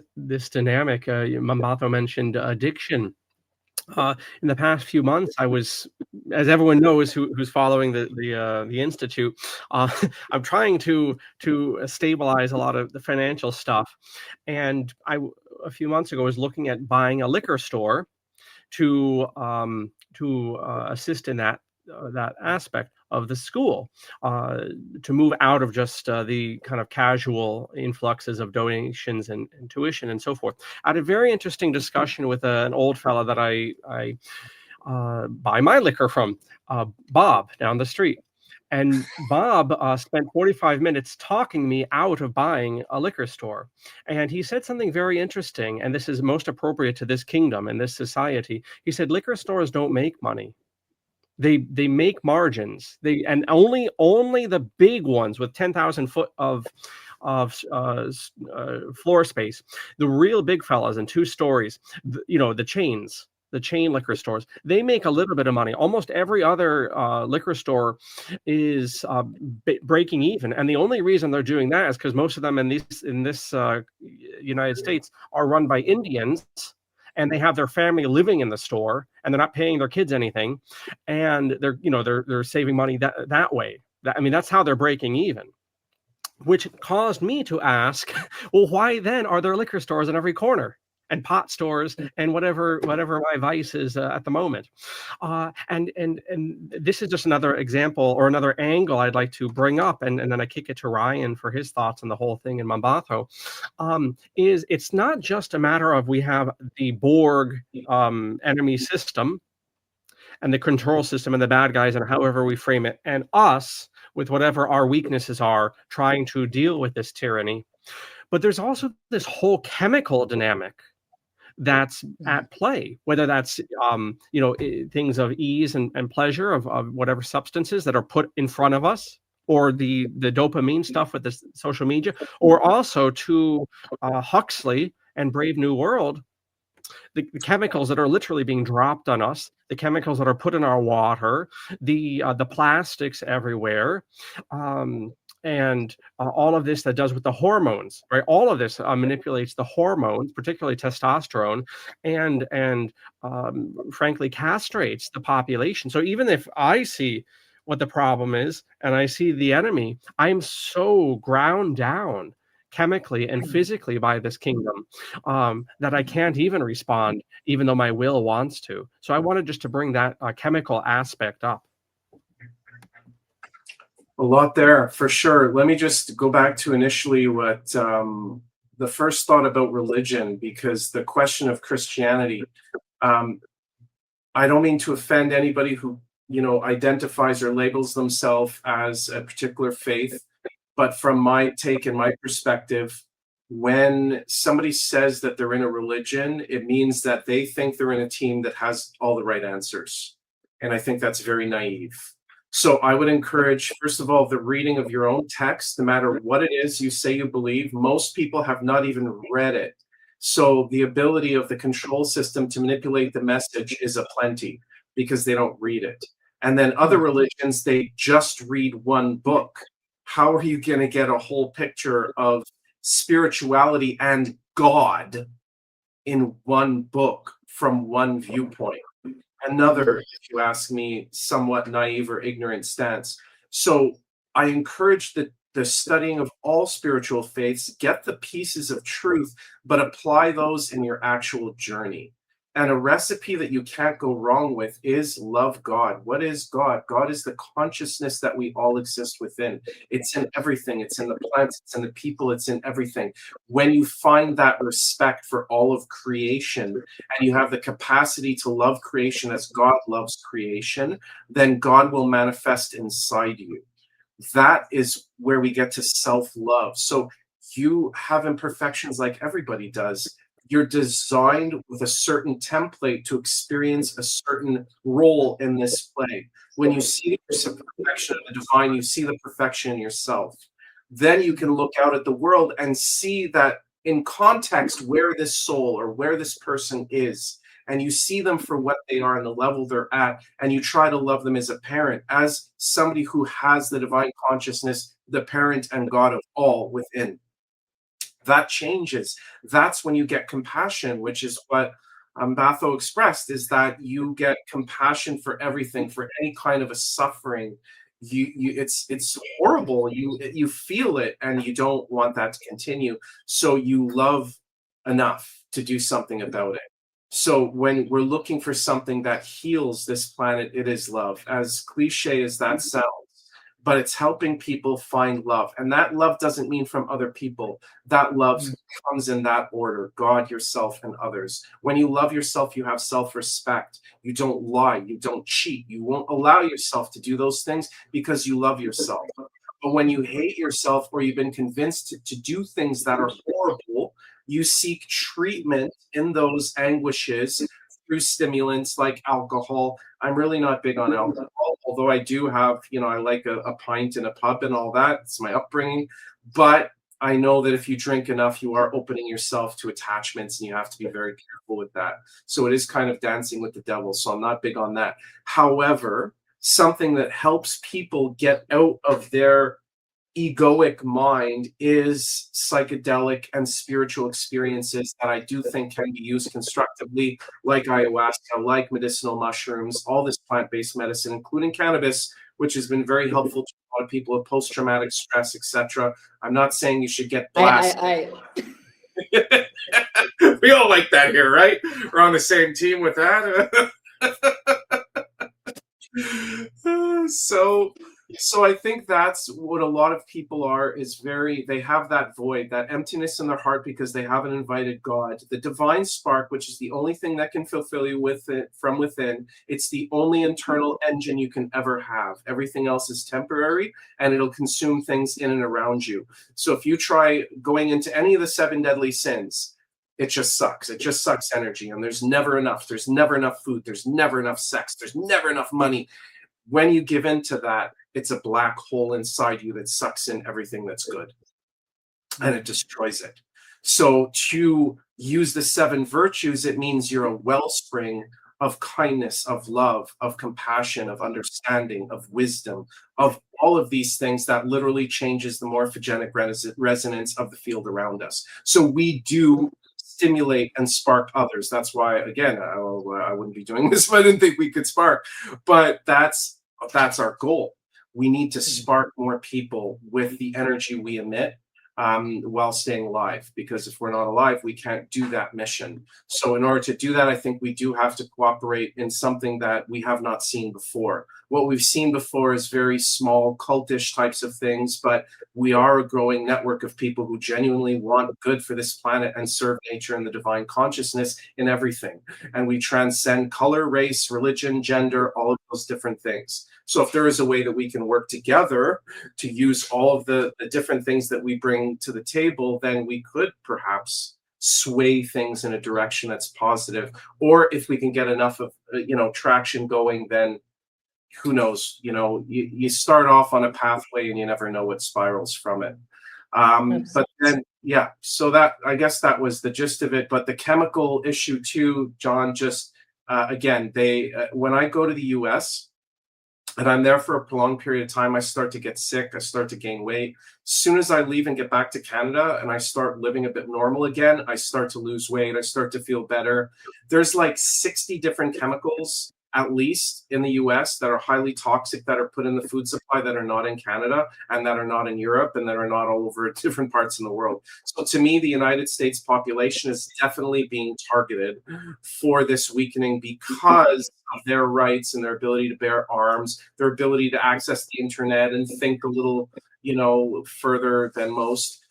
dynamic. Mambato mentioned addiction. In the past few months, I was, as everyone knows who's following the institute, I'm trying to stabilize a lot of the financial stuff, and a few months ago was looking at buying a liquor store to assist in that aspect of the school, to move out of just the kind of casual influxes of donations and tuition and so forth. I had a very interesting discussion with an old fellow that I buy my liquor from, Bob, down the street. And Bob spent 45 minutes talking me out of buying a liquor store. And he said something very interesting, and this is most appropriate to this kingdom and this society. He said, liquor stores don't make money. They make margins. And only the big ones with 10,000 foot of floor space, the real big fellas in 2 stories, the chains, the chain liquor stores, they make a little bit of money. Almost every other liquor store is breaking even, and the only reason they're doing that is because most of them in this United States are run by Indians, and they have their family living in the store, and they're not paying their kids anything, and they're saving money that way. That's how they're breaking even. Which caused me to ask, well, why then are there liquor stores in every corner, and pot stores, and whatever my vice is at the moment? And this is just another example or another angle I'd like to bring up, and then I kick it to Ryan for his thoughts on the whole thing in Mambato. Is it's not just a matter of we have the Borg enemy system and the control system and the bad guys and however we frame it, and us with whatever our weaknesses are trying to deal with this tyranny. But there's also this whole chemical dynamic that's at play, whether that's things of ease and pleasure of whatever substances that are put in front of us, or the dopamine stuff with the social media, or also to Huxley and Brave New World, the chemicals that are literally being dropped on us, the chemicals that are put in our water, the plastics everywhere, and all of this that does with the hormones, right? All of this manipulates the hormones, particularly testosterone, and frankly castrates the population. So even if I see what the problem is and I see the enemy, I'm so ground down chemically and physically by this kingdom that I can't even respond, even though my will wants to. So I wanted just to bring that chemical aspect up. A lot there, for sure. Let me just go back to initially what the first thought about religion, because the question of Christianity, I don't mean to offend anybody who identifies or labels themselves as a particular faith, but from my take and my perspective, when somebody says that they're in a religion, it means that they think they're in a team that has all the right answers. And I think that's very naive. So I would encourage, first of all, the reading of your own text, no matter what it is you say you believe. Most people have not even read it. So the ability of the control system to manipulate the message is aplenty because they don't read it. And then other religions, they just read one book. How are you going to get a whole picture of spirituality and God in one book from one viewpoint? Another, if you ask me, somewhat naive or ignorant stance. So I encourage the studying of all spiritual faiths. Get the pieces of truth, but apply those in your actual journey. And a recipe that you can't go wrong with is love God. What is God? God is the consciousness that we all exist within. It's in everything. It's in the plants. It's in the people. It's in everything. When you find that respect for all of creation, and you have the capacity to love creation as God loves creation, then God will manifest inside you. That is where we get to self-love. So you have imperfections like everybody does. You're designed with a certain template to experience a certain role in this play. When you see the perfection of the divine, you see the perfection in yourself. Then you can look out at the world and see that in context where this soul or where this person is, and you see them for what they are and the level they're at, and you try to love them as a parent, as somebody who has the divine consciousness, the parent and God of all within. That changes. That's when you get compassion, which is what Batho expressed, is that you get compassion for everything, for any kind of a suffering. It's horrible. You feel it, and you don't want that to continue. So you love enough to do something about it. So when we're looking for something that heals this planet, it is love. As cliche as that sounds, but it's helping people find love. And that love doesn't mean from other people. That love comes in that order: God, yourself, and others. When you love yourself, you have self-respect. You don't lie. You don't cheat. You won't allow yourself to do those things because you love yourself. But when you hate yourself, or you've been convinced to do things that are horrible, you seek treatment in those anguishes through stimulants like alcohol. I'm really not big on alcohol, although I do have, I like a pint in a pub and all that. It's my upbringing. But I know that if you drink enough, you are opening yourself to attachments, and you have to be very careful with that. So it is kind of dancing with the devil. So I'm not big on that. However, something that helps people get out of their egoic mind is psychedelic and spiritual experiences that I do think can be used constructively, like ayahuasca, like medicinal mushrooms, all this plant-based medicine, including cannabis, which has been very helpful to a lot of people with post-traumatic stress, etc. I'm not saying you should get blasted. We all like that here, right? We're on the same team with that. So I think that's what a lot of people are, is they have that void, that emptiness in their heart, because they haven't invited God. The divine spark, which is the only thing that can fulfill you with it from within. It's the only internal engine you can ever have. Everything else is temporary, and it'll consume things in and around you. So if you try going into any of the 7 deadly sins, it just sucks. It just sucks energy, and there's never enough. There's never enough food. There's never enough sex. There's never enough money. When you give in to that, it's a black hole inside you that sucks in everything that's good, and it destroys it. So to use the 7 virtues, it means you're a wellspring of kindness, of love, of compassion, of understanding, of wisdom, of all of these things that literally changes the morphogenic resonance of the field around us. So we do stimulate and spark others. That's why, again, I wouldn't be doing this if I didn't think we could spark. But that's our goal. We need to spark more people with the energy we emit, while staying alive, because if we're not alive, we can't do that mission. So in order to do that, I think we do have to cooperate in something that we have not seen before. What we've seen before is very small, cultish types of things, but we are a growing network of people who genuinely want good for this planet and serve nature and the divine consciousness in everything. And we transcend color, race, religion, gender, all of those different things. So if there is a way that we can work together to use all of the different things that we bring to the table, then we could perhaps sway things in a direction that's positive. Or if we can get enough of traction going, then who knows? You start off on a pathway and you never know what spirals from it. But then, yeah, so that, I guess that was the gist of it. But the chemical issue too, John, just again, when I go to the US and I'm there for a prolonged period of time, I start to get sick. I start to gain weight. As soon as I leave and get back to Canada and I start living a bit normal again, I start to lose weight. I start to feel better. There's like 60 different chemicals, at least in the US, that are highly toxic, that are put in the food supply, that are not in Canada and that are not in Europe and that are not all over different parts in the world. So to me, the United States population is definitely being targeted for this weakening because of their rights and their ability to bear arms, their ability to access the internet and think a little, further than most.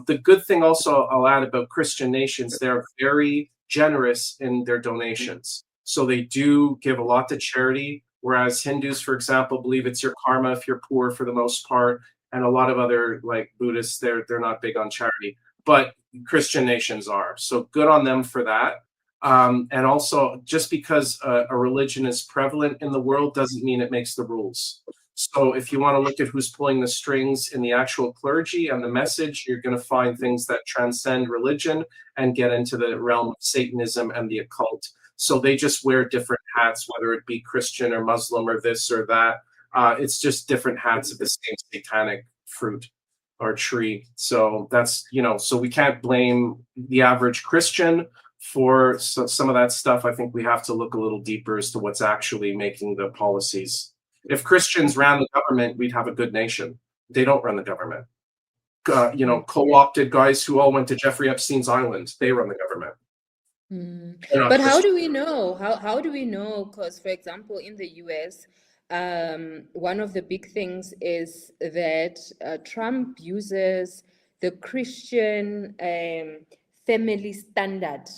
The good thing also I'll add about Christian nations, they're very generous in their donations. So they do give a lot to charity, whereas Hindus, for example, believe it's your karma if you're poor for the most part. And a lot of other, like Buddhists, they're not big on charity. But Christian nations are. So good on them for that. And also, just because a religion is prevalent in the world doesn't mean it makes the rules. So if you want to look at who's pulling the strings in the actual clergy and the message, you're going to find things that transcend religion and get into the realm of Satanism and the occult. So they just wear different hats, whether it be Christian or Muslim or this or that. It's just different hats of the same satanic fruit or tree. So that's, so we can't blame the average Christian for some of that stuff. I think we have to look a little deeper as to what's actually making the policies. If Christians ran the government, we'd have a good nation. They don't run the government. Co-opted guys who all went to Jeffrey Epstein's island, they run the government. But how do we know? How do we know? Because, for example, in the US, one of the big things is that Trump uses the Christian family standard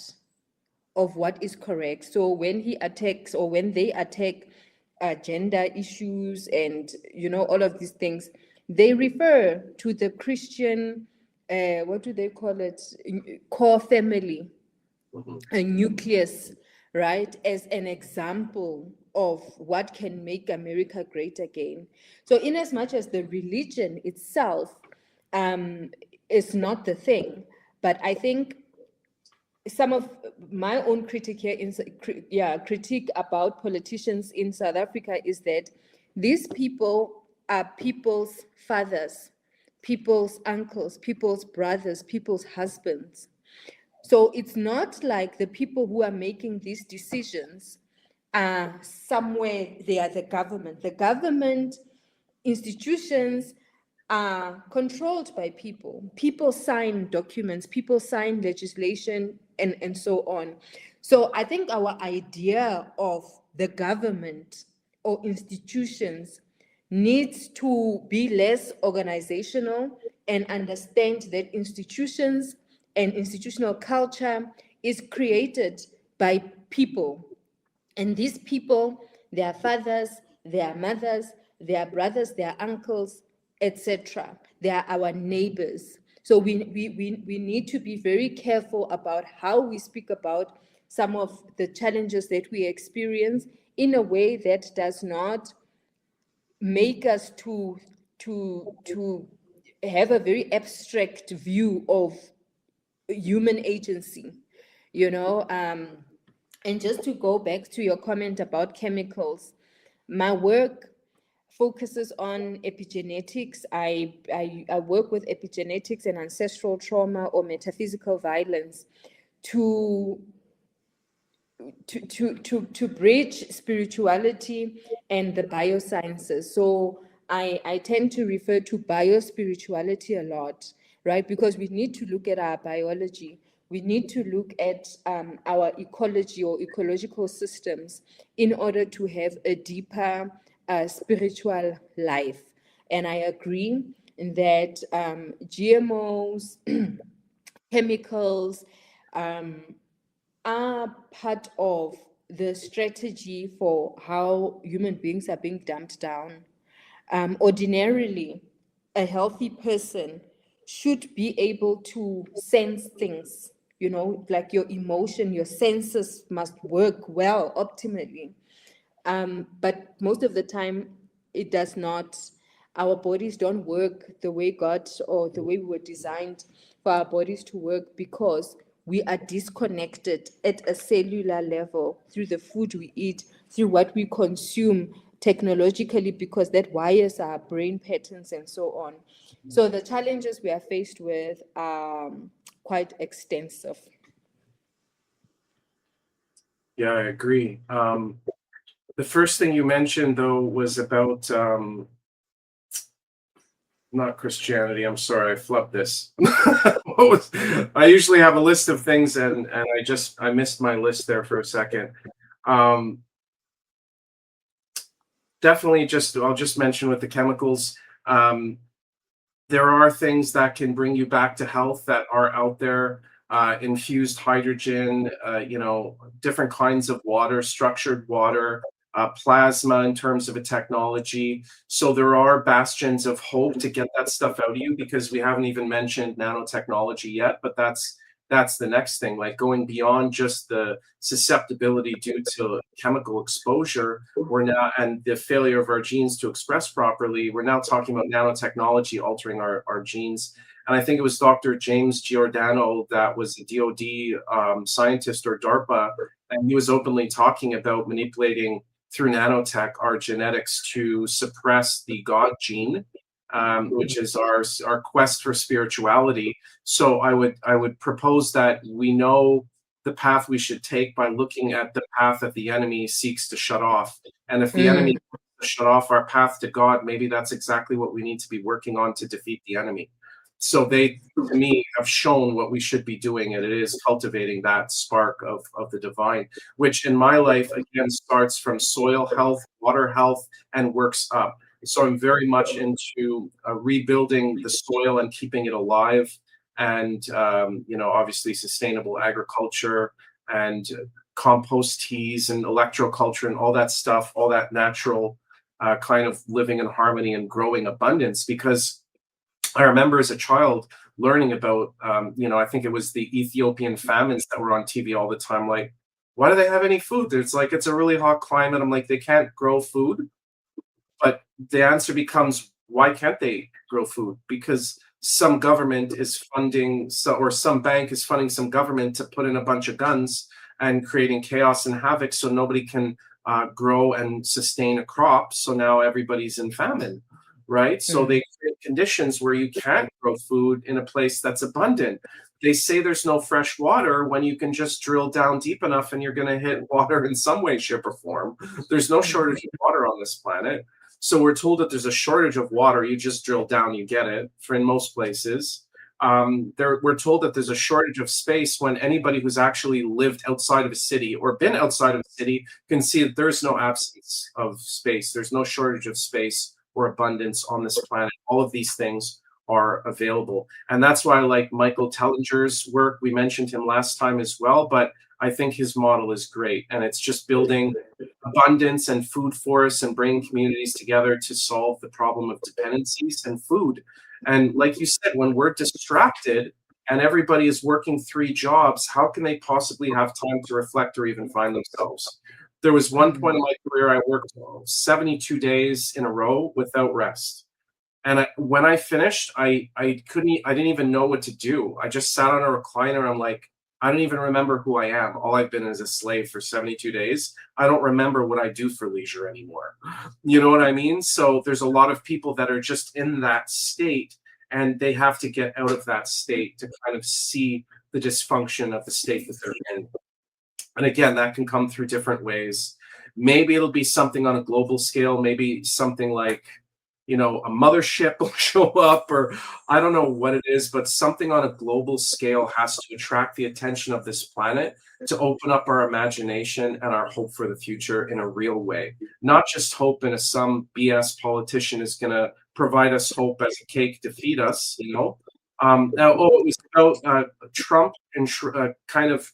of what is correct. So when he attacks, or when they attack gender issues and all of these things, they refer to the Christian, what do they call it, core family, a nucleus, right, as an example of what can make America great again. So in as much as the religion itself is not the thing, but I think some of my own critique about politicians in South Africa is that these people are people's fathers, people's uncles, people's brothers, people's husbands. So it's not like the people who are making these decisions are somewhere, they are the government. The government institutions are controlled by people. People sign documents, people sign legislation, and so on. So I think our idea of the government or institutions needs to be less organizational and understand that institutions and institutional culture is created by people. And these people, their fathers, their mothers, their brothers, their uncles, etc. They are our neighbors. So we need to be very careful about how we speak about some of the challenges that we experience in a way that does not make us to have a very abstract view of human agency, and just to go back to your comment about chemicals, my work focuses on epigenetics. I work with epigenetics and ancestral trauma or metaphysical violence to bridge spirituality and the biosciences. So I tend to refer to biospirituality a lot, right? Because we need to look at our biology. We need to look at our ecology or ecological systems in order to have a deeper spiritual life. And I agree that GMOs, chemicals, are part of the strategy for how human beings are being dumped down. Ordinarily, a healthy person should be able to sense things, like your emotion, your senses must work well, optimally. But most of the time, it does not. Our bodies don't work the way God or the way we were designed for our bodies to work, because we are disconnected at a cellular level through the food we eat, through what we consume technologically, because that wires our brain patterns and so on. So the challenges we are faced with are quite extensive. Yeah, I agree. The first thing you mentioned, though, was about not Christianity. I'm sorry, I flubbed this. I usually have a list of things, and I missed my list there for a second. Definitely, I'll just mention with the chemicals. There are things that can bring you back to health that are out there. Infused hydrogen, different kinds of water, structured water. plasma in terms of a technology. So there are bastions of hope to get that stuff out of you, because we haven't even mentioned nanotechnology yet, but that's the next thing, like going beyond just the susceptibility due to chemical exposure. We're now, and the failure of our genes to express properly, we're now talking about nanotechnology altering our genes. And I think it was Dr. James Giordano that was a DoD scientist, or DARPA, and he was openly talking about manipulating through nanotech our genetics to suppress the God gene, which is our quest for spirituality. So I would propose that we know the path we should take by looking at the path that the enemy seeks to shut off. And if the enemy shut off our path to God, maybe that's exactly what we need to be working on to defeat the enemy. So they, to me, have shown what we should be doing, and it is cultivating that spark of the divine, which in my life, again, starts from soil health, water health, and works up. So I'm very much into rebuilding the soil and keeping it alive, and obviously sustainable agriculture and compost teas and electroculture and all that stuff, all that natural kind of living in harmony and growing abundance. Because I remember as a child learning about, I think it was the Ethiopian famines that were on TV all the time. Like, why do they have any food? It's like, it's a really hot climate. I'm like, they can't grow food. But the answer becomes, why can't they grow food? Because some government is funding, or some bank is funding some government to put in a bunch of guns and creating chaos and havoc, so nobody can grow and sustain a crop. So now everybody's in famine. Right? So they create conditions where you can't grow food in a place that's abundant. They say there's no fresh water when you can just drill down deep enough and you're going to hit water in some way, shape, or form. There's no shortage of water on this planet. So we're told that there's a shortage of water. You just drill down, you get it, for in most places. We're told that there's a shortage of space, when anybody who's actually lived outside of a city or been outside of a city can see that there's no absence of space. There's no shortage of space or abundance on this planet. All of these things are available. And that's why I like Michael Tellinger's work. We mentioned him last time as well, but I think his model is great. And it's just building abundance and food forests and bringing communities together to solve the problem of dependencies and food. And like you said, when we're distracted and everybody is working 3 jobs, how can they possibly have time to reflect or even find themselves? There was one point in my career I worked 72 days in a row without rest. And when I finished, I didn't even know what to do. I just sat on a recliner. I'm like, I don't even remember who I am. All I've been is a slave for 72 days. I don't remember what I do for leisure anymore. You know what I mean? So there's a lot of people that are just in that state, and they have to get out of that state to kind of see the dysfunction of the state that they're in. And again, that can come through different ways. Maybe it'll be something on a global scale, maybe something like, a mothership will show up, or I don't know what it is, but something on a global scale has to attract the attention of this planet to open up our imagination and our hope for the future in a real way. Not just hope in some BS politician is going to provide us hope as a cake to feed us, Now, it was about Trump and kind of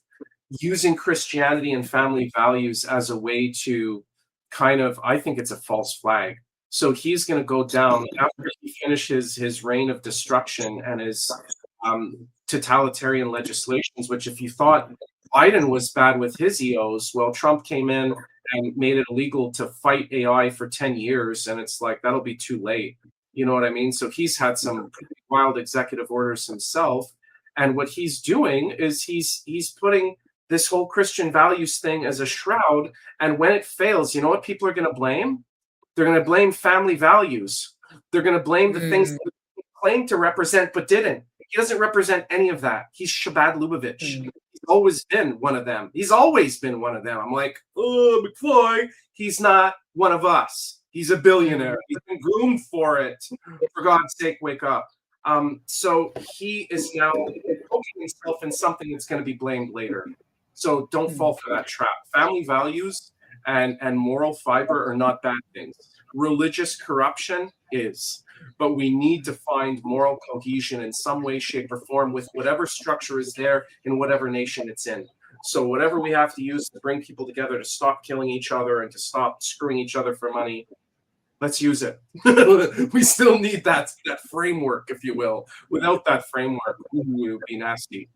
using Christianity and family values as a way to kind of, I think it's a false flag. So he's going to go down after he finishes his reign of destruction and his totalitarian legislations, which if you thought Biden was bad with his EOs, well, Trump came in and made it illegal to fight AI for 10 years. And it's like, that'll be too late. You know what I mean? So he's had some pretty wild executive orders himself. And what he's doing is he's putting this whole Christian values thing as a shroud. And when it fails, you know what people are going to blame? They're going to blame family values. They're going to blame the things that he claimed to represent but didn't. He doesn't represent any of that. He's Shabbat Lubavitch. He's always been one of them. He's always been one of them. I'm like, oh, McFly, he's not one of us. He's a billionaire. He's been groomed for it. For God's sake, wake up. So he is now poking himself in something that's going to be blamed later. So don't fall for that trap. Family values and moral fiber are not bad things. Religious corruption is. But we need to find moral cohesion in some way, shape, or form with whatever structure is there in whatever nation it's in. So whatever we have to use to bring people together to stop killing each other and to stop screwing each other for money, let's use it. We still need that framework, if you will. Without that framework, it would be nasty.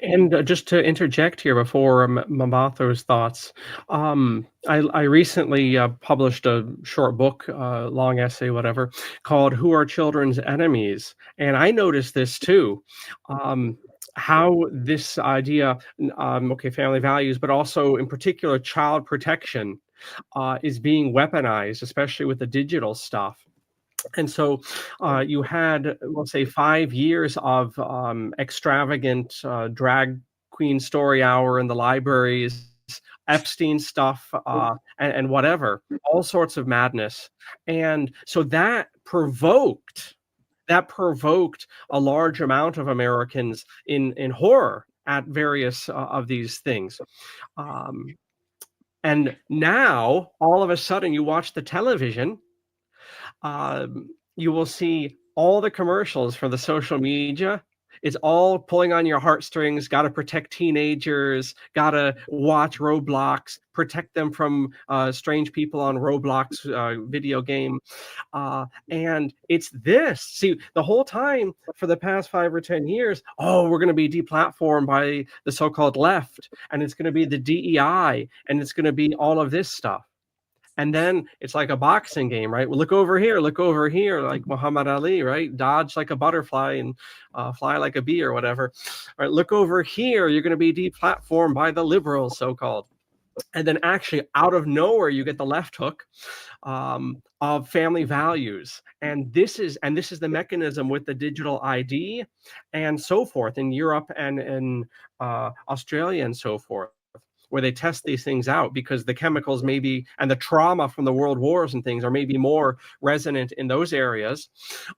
And just to interject here before Mabatho's thoughts, I recently published a short book, long essay, whatever, called "Who Are Children's Enemies?" And I noticed this too, how this idea, family values, but also in particular child protection, is being weaponized, especially with the digital stuff. And so you had, we'll say, 5 years of extravagant drag queen story hour in the libraries, Epstein stuff, and whatever, all sorts of madness. And so that provoked a large amount of Americans in horror at various of these things. And now, all of a sudden, you watch the television, you will see all the commercials for the social media. It's all pulling on your heartstrings. Got to protect teenagers. Got to watch Roblox. Protect them from strange people on Roblox video game. And it's this. See, the whole time for the past 5 or 10 years, we're going to be deplatformed by the so-called left, and it's going to be the DEI, and it's going to be all of this stuff. And then it's like a boxing game, right? Well, look over here, like Muhammad Ali, right? Dodge like a butterfly and fly like a bee or whatever. All right, look over here, you're going to be deplatformed by the liberals, so-called. And then actually out of nowhere, you get the left hook of family values. And this is the mechanism with the digital ID and so forth in Europe and in Australia and so forth, where they test these things out because the chemicals maybe and the trauma from the world wars and things are maybe more resonant in those areas,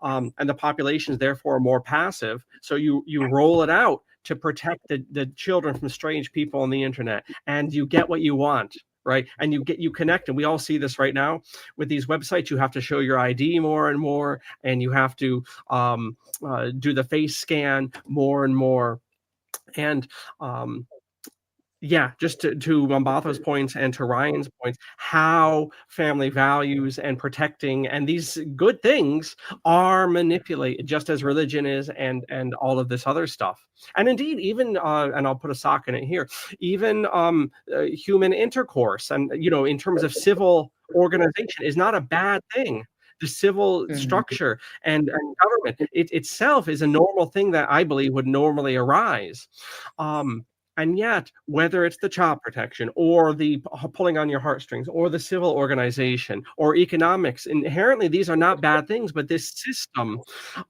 and the populations therefore are more passive. So you roll it out to protect the children from strange people on the internet, and you get what you want, right? And you connect, and we all see this right now with these websites. You have to show your ID more and more, and you have to do the face scan more and more, and just to Mambatha's points and to Ryan's points, how family values and protecting and these good things are manipulated, just as religion is, and all of this other stuff. And indeed, even and I'll put a sock in it here, even human intercourse and in terms of civil organization is not a bad thing. The civil structure and government itself is a normal thing that I believe would normally arise. And yet, whether it's the child protection or the pulling on your heartstrings or the civil organization or economics, inherently these are not bad things, but this system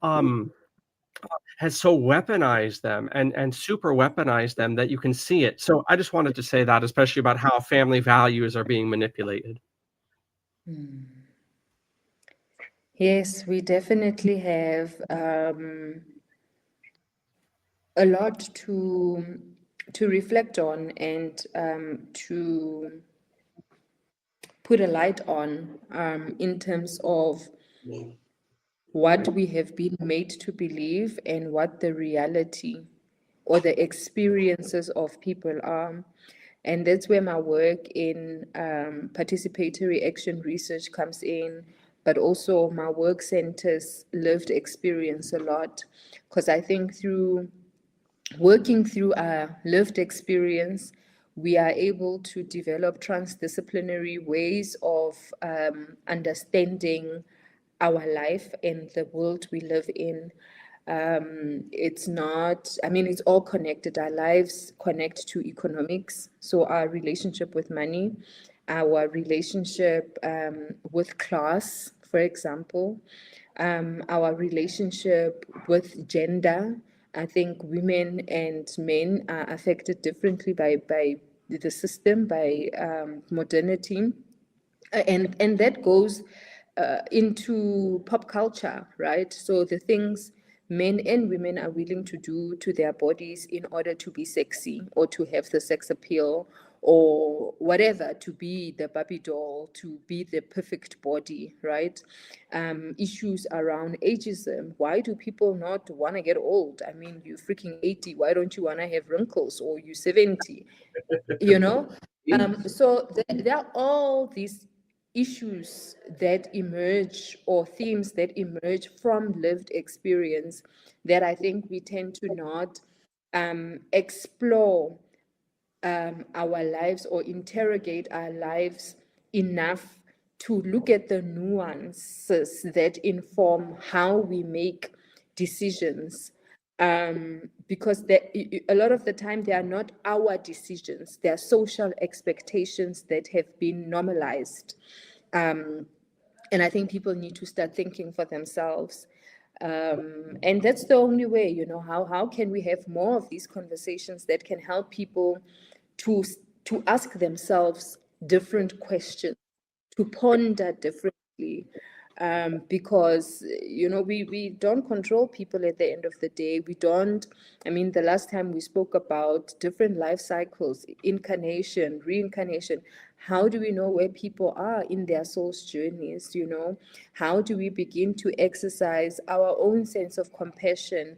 has so weaponized them and super weaponized them that you can see it. So I just wanted to say that, especially about how family values are being manipulated. Yes, we definitely have a lot to reflect on and to put a light on in terms of what we have been made to believe and what the reality or the experiences of people are. And that's where my work in participatory action research comes in, but also my work centers lived experience a lot, because I think through working through our lived experience, we are able to develop transdisciplinary ways of understanding our life and the world we live in. It's not, I mean, it's all connected. Our lives connect to economics. So our relationship with money, our relationship with class, for example, our relationship with gender. I think women and men are affected differently by the system, by modernity. And that goes into pop culture, right? So the things men and women are willing to do to their bodies in order to be sexy or to have the sex appeal or whatever, to be the Barbie doll, to be the perfect body, right? Issues around ageism. Why do people not want to get old? I mean, you're freaking 80. Why don't you want to have wrinkles? Or you 70, you know? So there are all these issues that emerge, or themes that emerge from lived experience, that I think we tend to not explore our lives or interrogate our lives enough to look at the nuances that inform how we make decisions. Because a lot of the time they are not our decisions, they are social expectations that have been normalized. And I think people need to start thinking for themselves. And that's the only way, how can we have more of these conversations that can help people to ask themselves different questions, to ponder differently, because we don't control people at the end of the day. We don't. I mean, the last time we spoke about different life cycles, incarnation, reincarnation. How do we know where people are in their soul's journeys? How do we begin to exercise our own sense of compassion?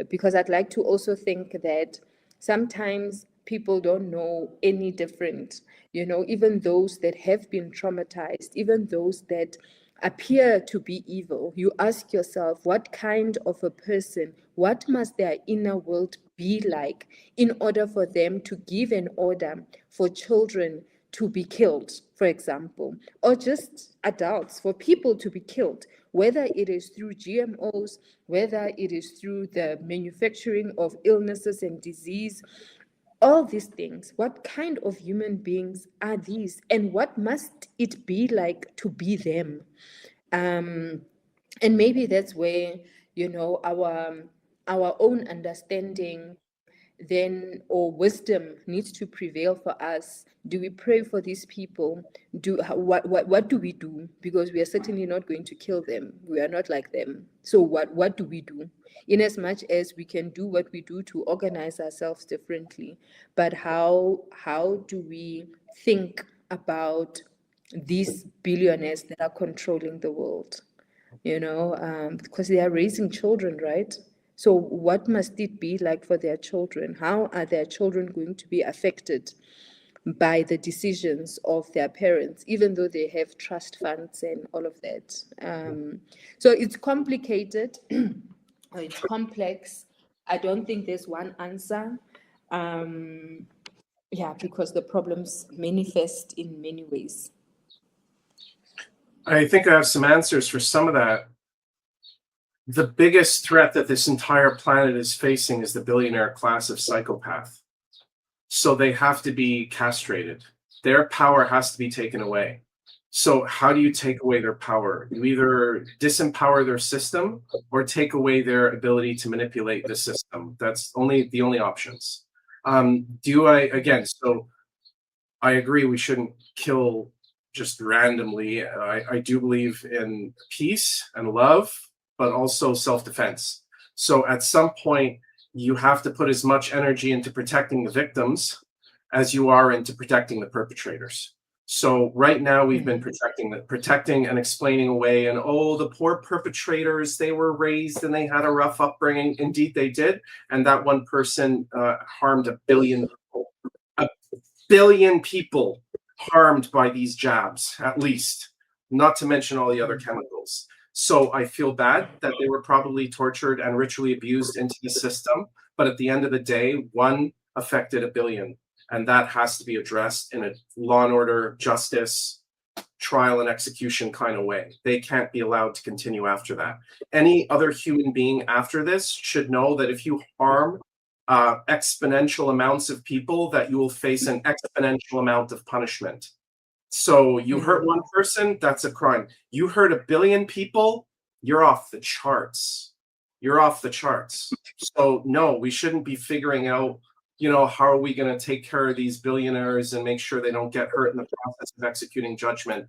Because I'd like to also think that sometimes people don't know any different, even those that have been traumatized, even those that appear to be evil. You ask yourself, what kind of a person, what must their inner world be like in order for them to give an order for children to be killed, for example, or just adults, for people to be killed, whether it is through GMOs, whether it is through the manufacturing of illnesses and disease. All these things, what kind of human beings are these, and what must it be like to be them? And maybe that's where our own understanding then, or wisdom, needs to prevail for us. Do we pray for these people? What do we do? Because we are certainly not going to kill them. We are not like them. So what do we do? In as much as we can do what we do to organize ourselves differently, but how do we think about these billionaires that are controlling the world? Because they are raising children, right? So what must it be like for their children? How are their children going to be affected by the decisions of their parents, even though they have trust funds and all of that? So it's complicated, or it's complex. I don't think there's one answer. Because the problems manifest in many ways. I think I have some answers for some of that. The biggest threat that this entire planet is facing is the billionaire class of psychopath. So they have to be castrated. Their power has to be taken away. So how do you take away their power? You either disempower their system or take away their ability to manipulate the system. That's the only options. So I agree we shouldn't kill just randomly. I do believe in peace and love, but also self-defense. So at some point, you have to put as much energy into protecting the victims as you are into protecting the perpetrators. So right now we've been protecting and explaining away, and the poor perpetrators, they were raised and they had a rough upbringing. Indeed, they did. And that one person harmed a billion people. A billion people harmed by these jabs, at least, not to mention all the other chemicals. So I feel bad that they were probably tortured and ritually abused into the system. But at the end of the day, one affected a billion. And that has to be addressed in a law and order, justice, trial and execution kind of way. They can't be allowed to continue after that. Any other human being after this should know that if you harm exponential amounts of people, that you will face an exponential amount of punishment. So you hurt one person, that's a crime. You hurt a billion people, you're off the charts. You're off the charts. So no, we shouldn't be figuring out, how are we going to take care of these billionaires and make sure they don't get hurt in the process of executing judgment.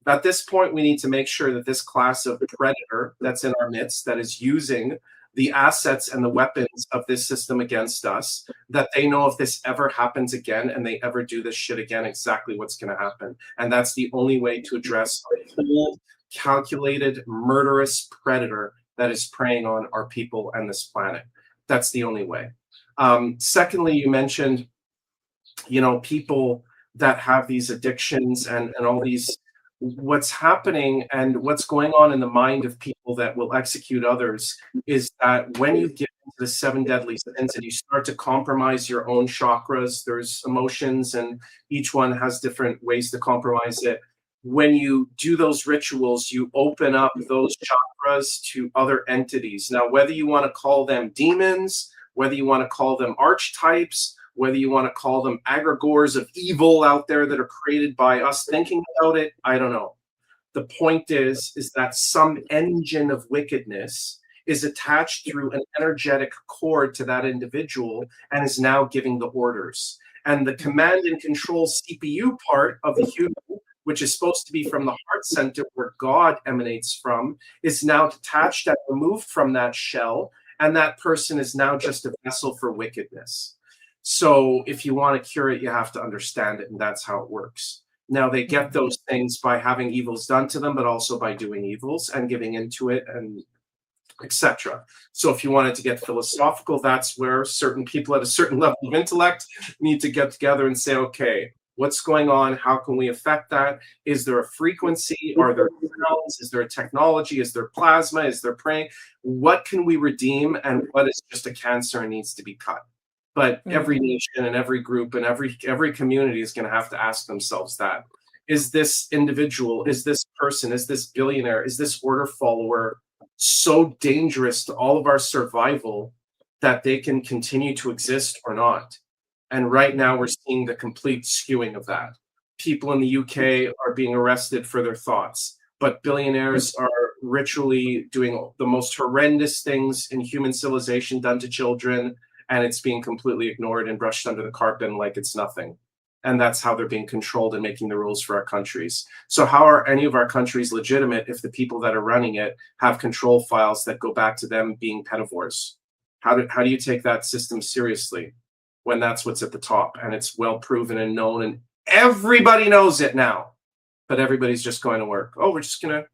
At this point, we need to make sure that this class of predator that's in our midst, that is using the assets and the weapons of this system against us, that they know if this ever happens again and they ever do this shit again, exactly what's going to happen. And that's the only way to address a cold, calculated, murderous predator that is preying on our people and this planet. That's the only way. Secondly, you mentioned, people that have these addictions and all these, what's happening and what's going on in the mind of people that will execute others is that when you get into the 7 deadly sins and you start to compromise your own chakras, there's emotions and each one has different ways to compromise it. When you do those rituals, you open up those chakras to other entities. Now, whether you want to call them demons, whether you want to call them archetypes, whether you want to call them egregores of evil out there that are created by us thinking about it, I don't know. The point is that some engine of wickedness is attached through an energetic cord to that individual and is now giving the orders. And the command and control CPU part of the human, which is supposed to be from the heart center where God emanates from, is now detached and removed from that shell. And that person is now just a vessel for wickedness. So if you want to cure it, you have to understand it, and that's how it works. Now, they get those things by having evils done to them, but also by doing evils and giving into it, and etc. So if you wanted to get philosophical, that's where certain people at a certain level of intellect need to get together and say, okay, what's going on? How can we affect that? Is there a frequency? Are there sounds? Is there a technology? Is there plasma? Is there praying? What can we redeem? And what is just a cancer and needs to be cut? But every nation and every group and every community is going to have to ask themselves that. Is this individual, is this person, is this billionaire, is this order follower so dangerous to all of our survival that they can continue to exist or not? And right now we're seeing the complete skewing of that. People in the UK are being arrested for their thoughts, but billionaires are ritually doing the most horrendous things in human civilization done to children, and it's being completely ignored and brushed under the carpet like it's nothing. And that's how they're being controlled and making the rules for our countries. So how are any of our countries legitimate if the people that are running it have control files that go back to them being pedivores? How do you take that system seriously when that's what's at the top and it's well proven and known and everybody knows it now, but everybody's just going to work? Oh, we're just going to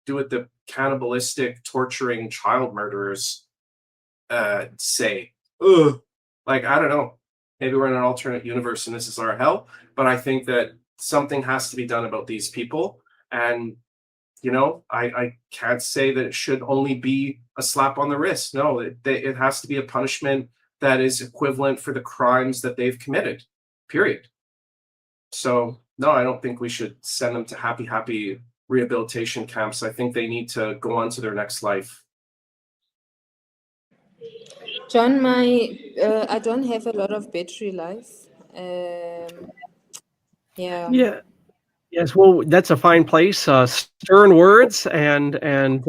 do what the cannibalistic, torturing child murderers say. Ugh. Like, I don't know. Maybe we're in an alternate universe and this is our hell. But I think that something has to be done about these people. And, I can't say that it should only be a slap on the wrist. No, it has to be a punishment that is equivalent for the crimes that they've committed, period. So, no, I don't think we should send them to happy rehabilitation camps. I think they need to go on to their next life. John, I don't have a lot of battery life. Yeah. Yeah. Yes, well, that's a fine place. Stern words and stern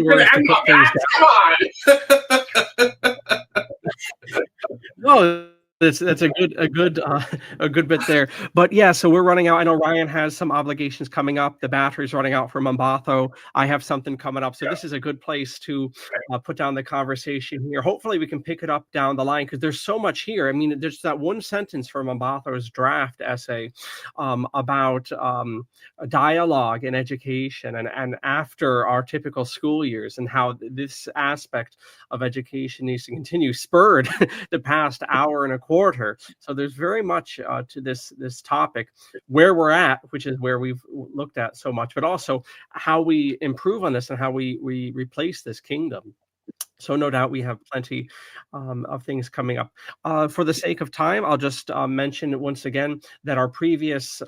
words to put things down. Come on. No, that's a good bit there. But yeah, so we're running out. I know Ryan has some obligations coming up. The battery's running out for Mombatho. I have something coming up. So this is a good place to put down the conversation here. Hopefully we can pick it up down the line because there's so much here. I mean, there's that one sentence from Mombatho's draft essay about a dialogue in education and after our typical school years, and how this aspect of education needs to continue, spurred the past hour and a quarter. So there's very much to this topic, where we're at, which is where we've looked at so much, but also how we improve on this and how we replace this kingdom. So no doubt we have plenty of things coming up. For the sake of time, I'll just mention once again that our previous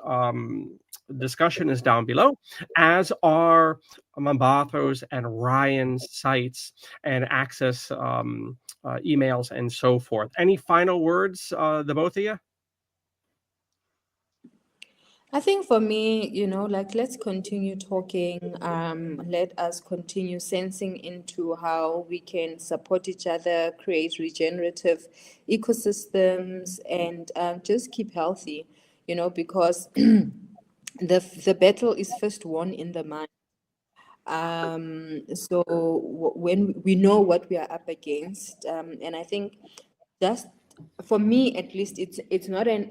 discussion is down below, as are Mombatho's and Ryan's sites and access emails and so forth. Any final words, the both of you? I think for me, let's continue talking. Let us continue sensing into how we can support each other, create regenerative ecosystems, and just keep healthy, because the battle is first won in the mind. So when we know what we are up against, and I think just for me at least, it's not an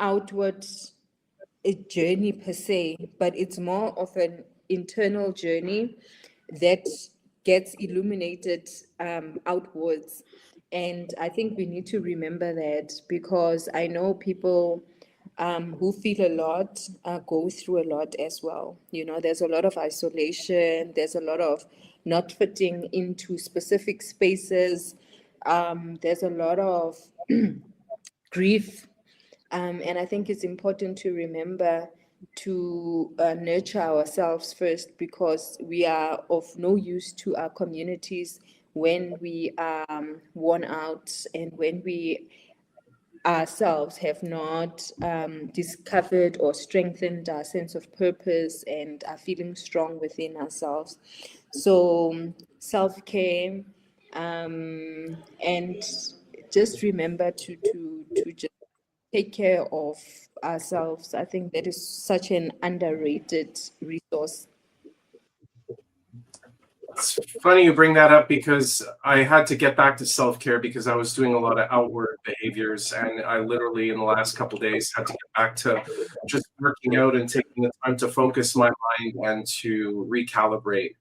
outward a journey per se, but it's more of an internal journey that gets illuminated outwards. And I think we need to remember that, because I know people who feel a lot go through a lot as well. There's a lot of isolation, there's a lot of not fitting into specific spaces, there's a lot of grief. And I think it's important to remember to nurture ourselves first, because we are of no use to our communities when we are worn out, and when we ourselves have not discovered or strengthened our sense of purpose and are feeling strong within ourselves. So self-care, and just remember to just take care of ourselves. I think that is such an underrated resource. It's funny you bring that up, because I had to get back to self-care because I was doing a lot of outward behaviors, and I literally in the last couple of days had to get back to just working out and taking the time to focus my mind and to recalibrate.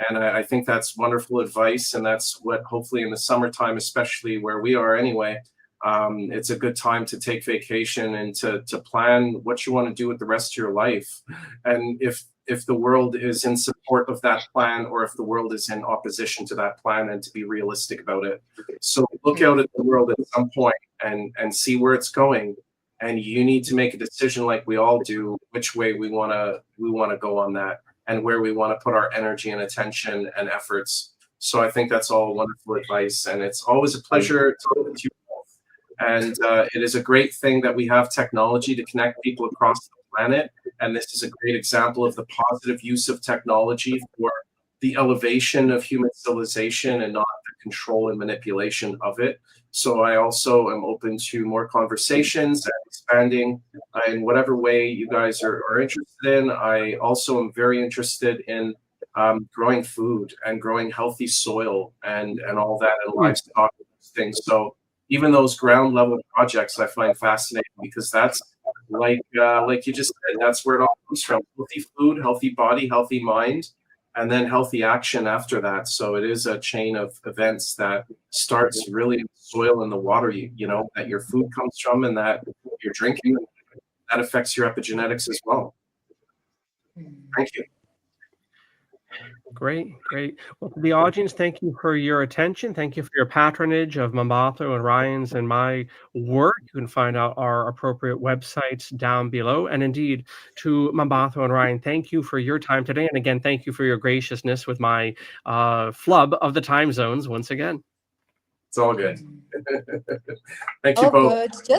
And I think that's wonderful advice, and that's what hopefully in the summertime, especially where we are anyway, it's a good time to take vacation and to plan what you want to do with the rest of your life. And if the world is in support of that plan, or if the world is in opposition to that plan, and to be realistic about it. So look out at the world at some point and see where it's going. And you need to make a decision, like we all do, which way we want to go on that, and where we want to put our energy and attention and efforts. So I think that's all wonderful advice, and it's always a pleasure talking to you both. And it is a great thing that we have technology to connect people across the planet. And this is a great example of the positive use of technology for the elevation of human civilization, and not the control and manipulation of it. So I also am open to more conversations and expanding in whatever way you guys are interested in. I also am very interested in growing food and growing healthy soil and all that, and livestock and those things. So even those ground level projects I find fascinating, because that's like you just said, that's where it all comes from: healthy food, healthy body, healthy mind, and then healthy action after that. So it is a chain of events that starts really in the soil and the water that your food comes from, and that you're drinking. That affects your epigenetics as well. Thank you. Great. Well, to the audience, thank you for your attention. Thank you for your patronage of Mambatho and Ryan's and my work. You can find out our appropriate websites down below. And indeed, to Mambatho and Ryan, thank you for your time today. And again, thank you for your graciousness with my flub of the time zones once again. It's all good. Thank you both. Good.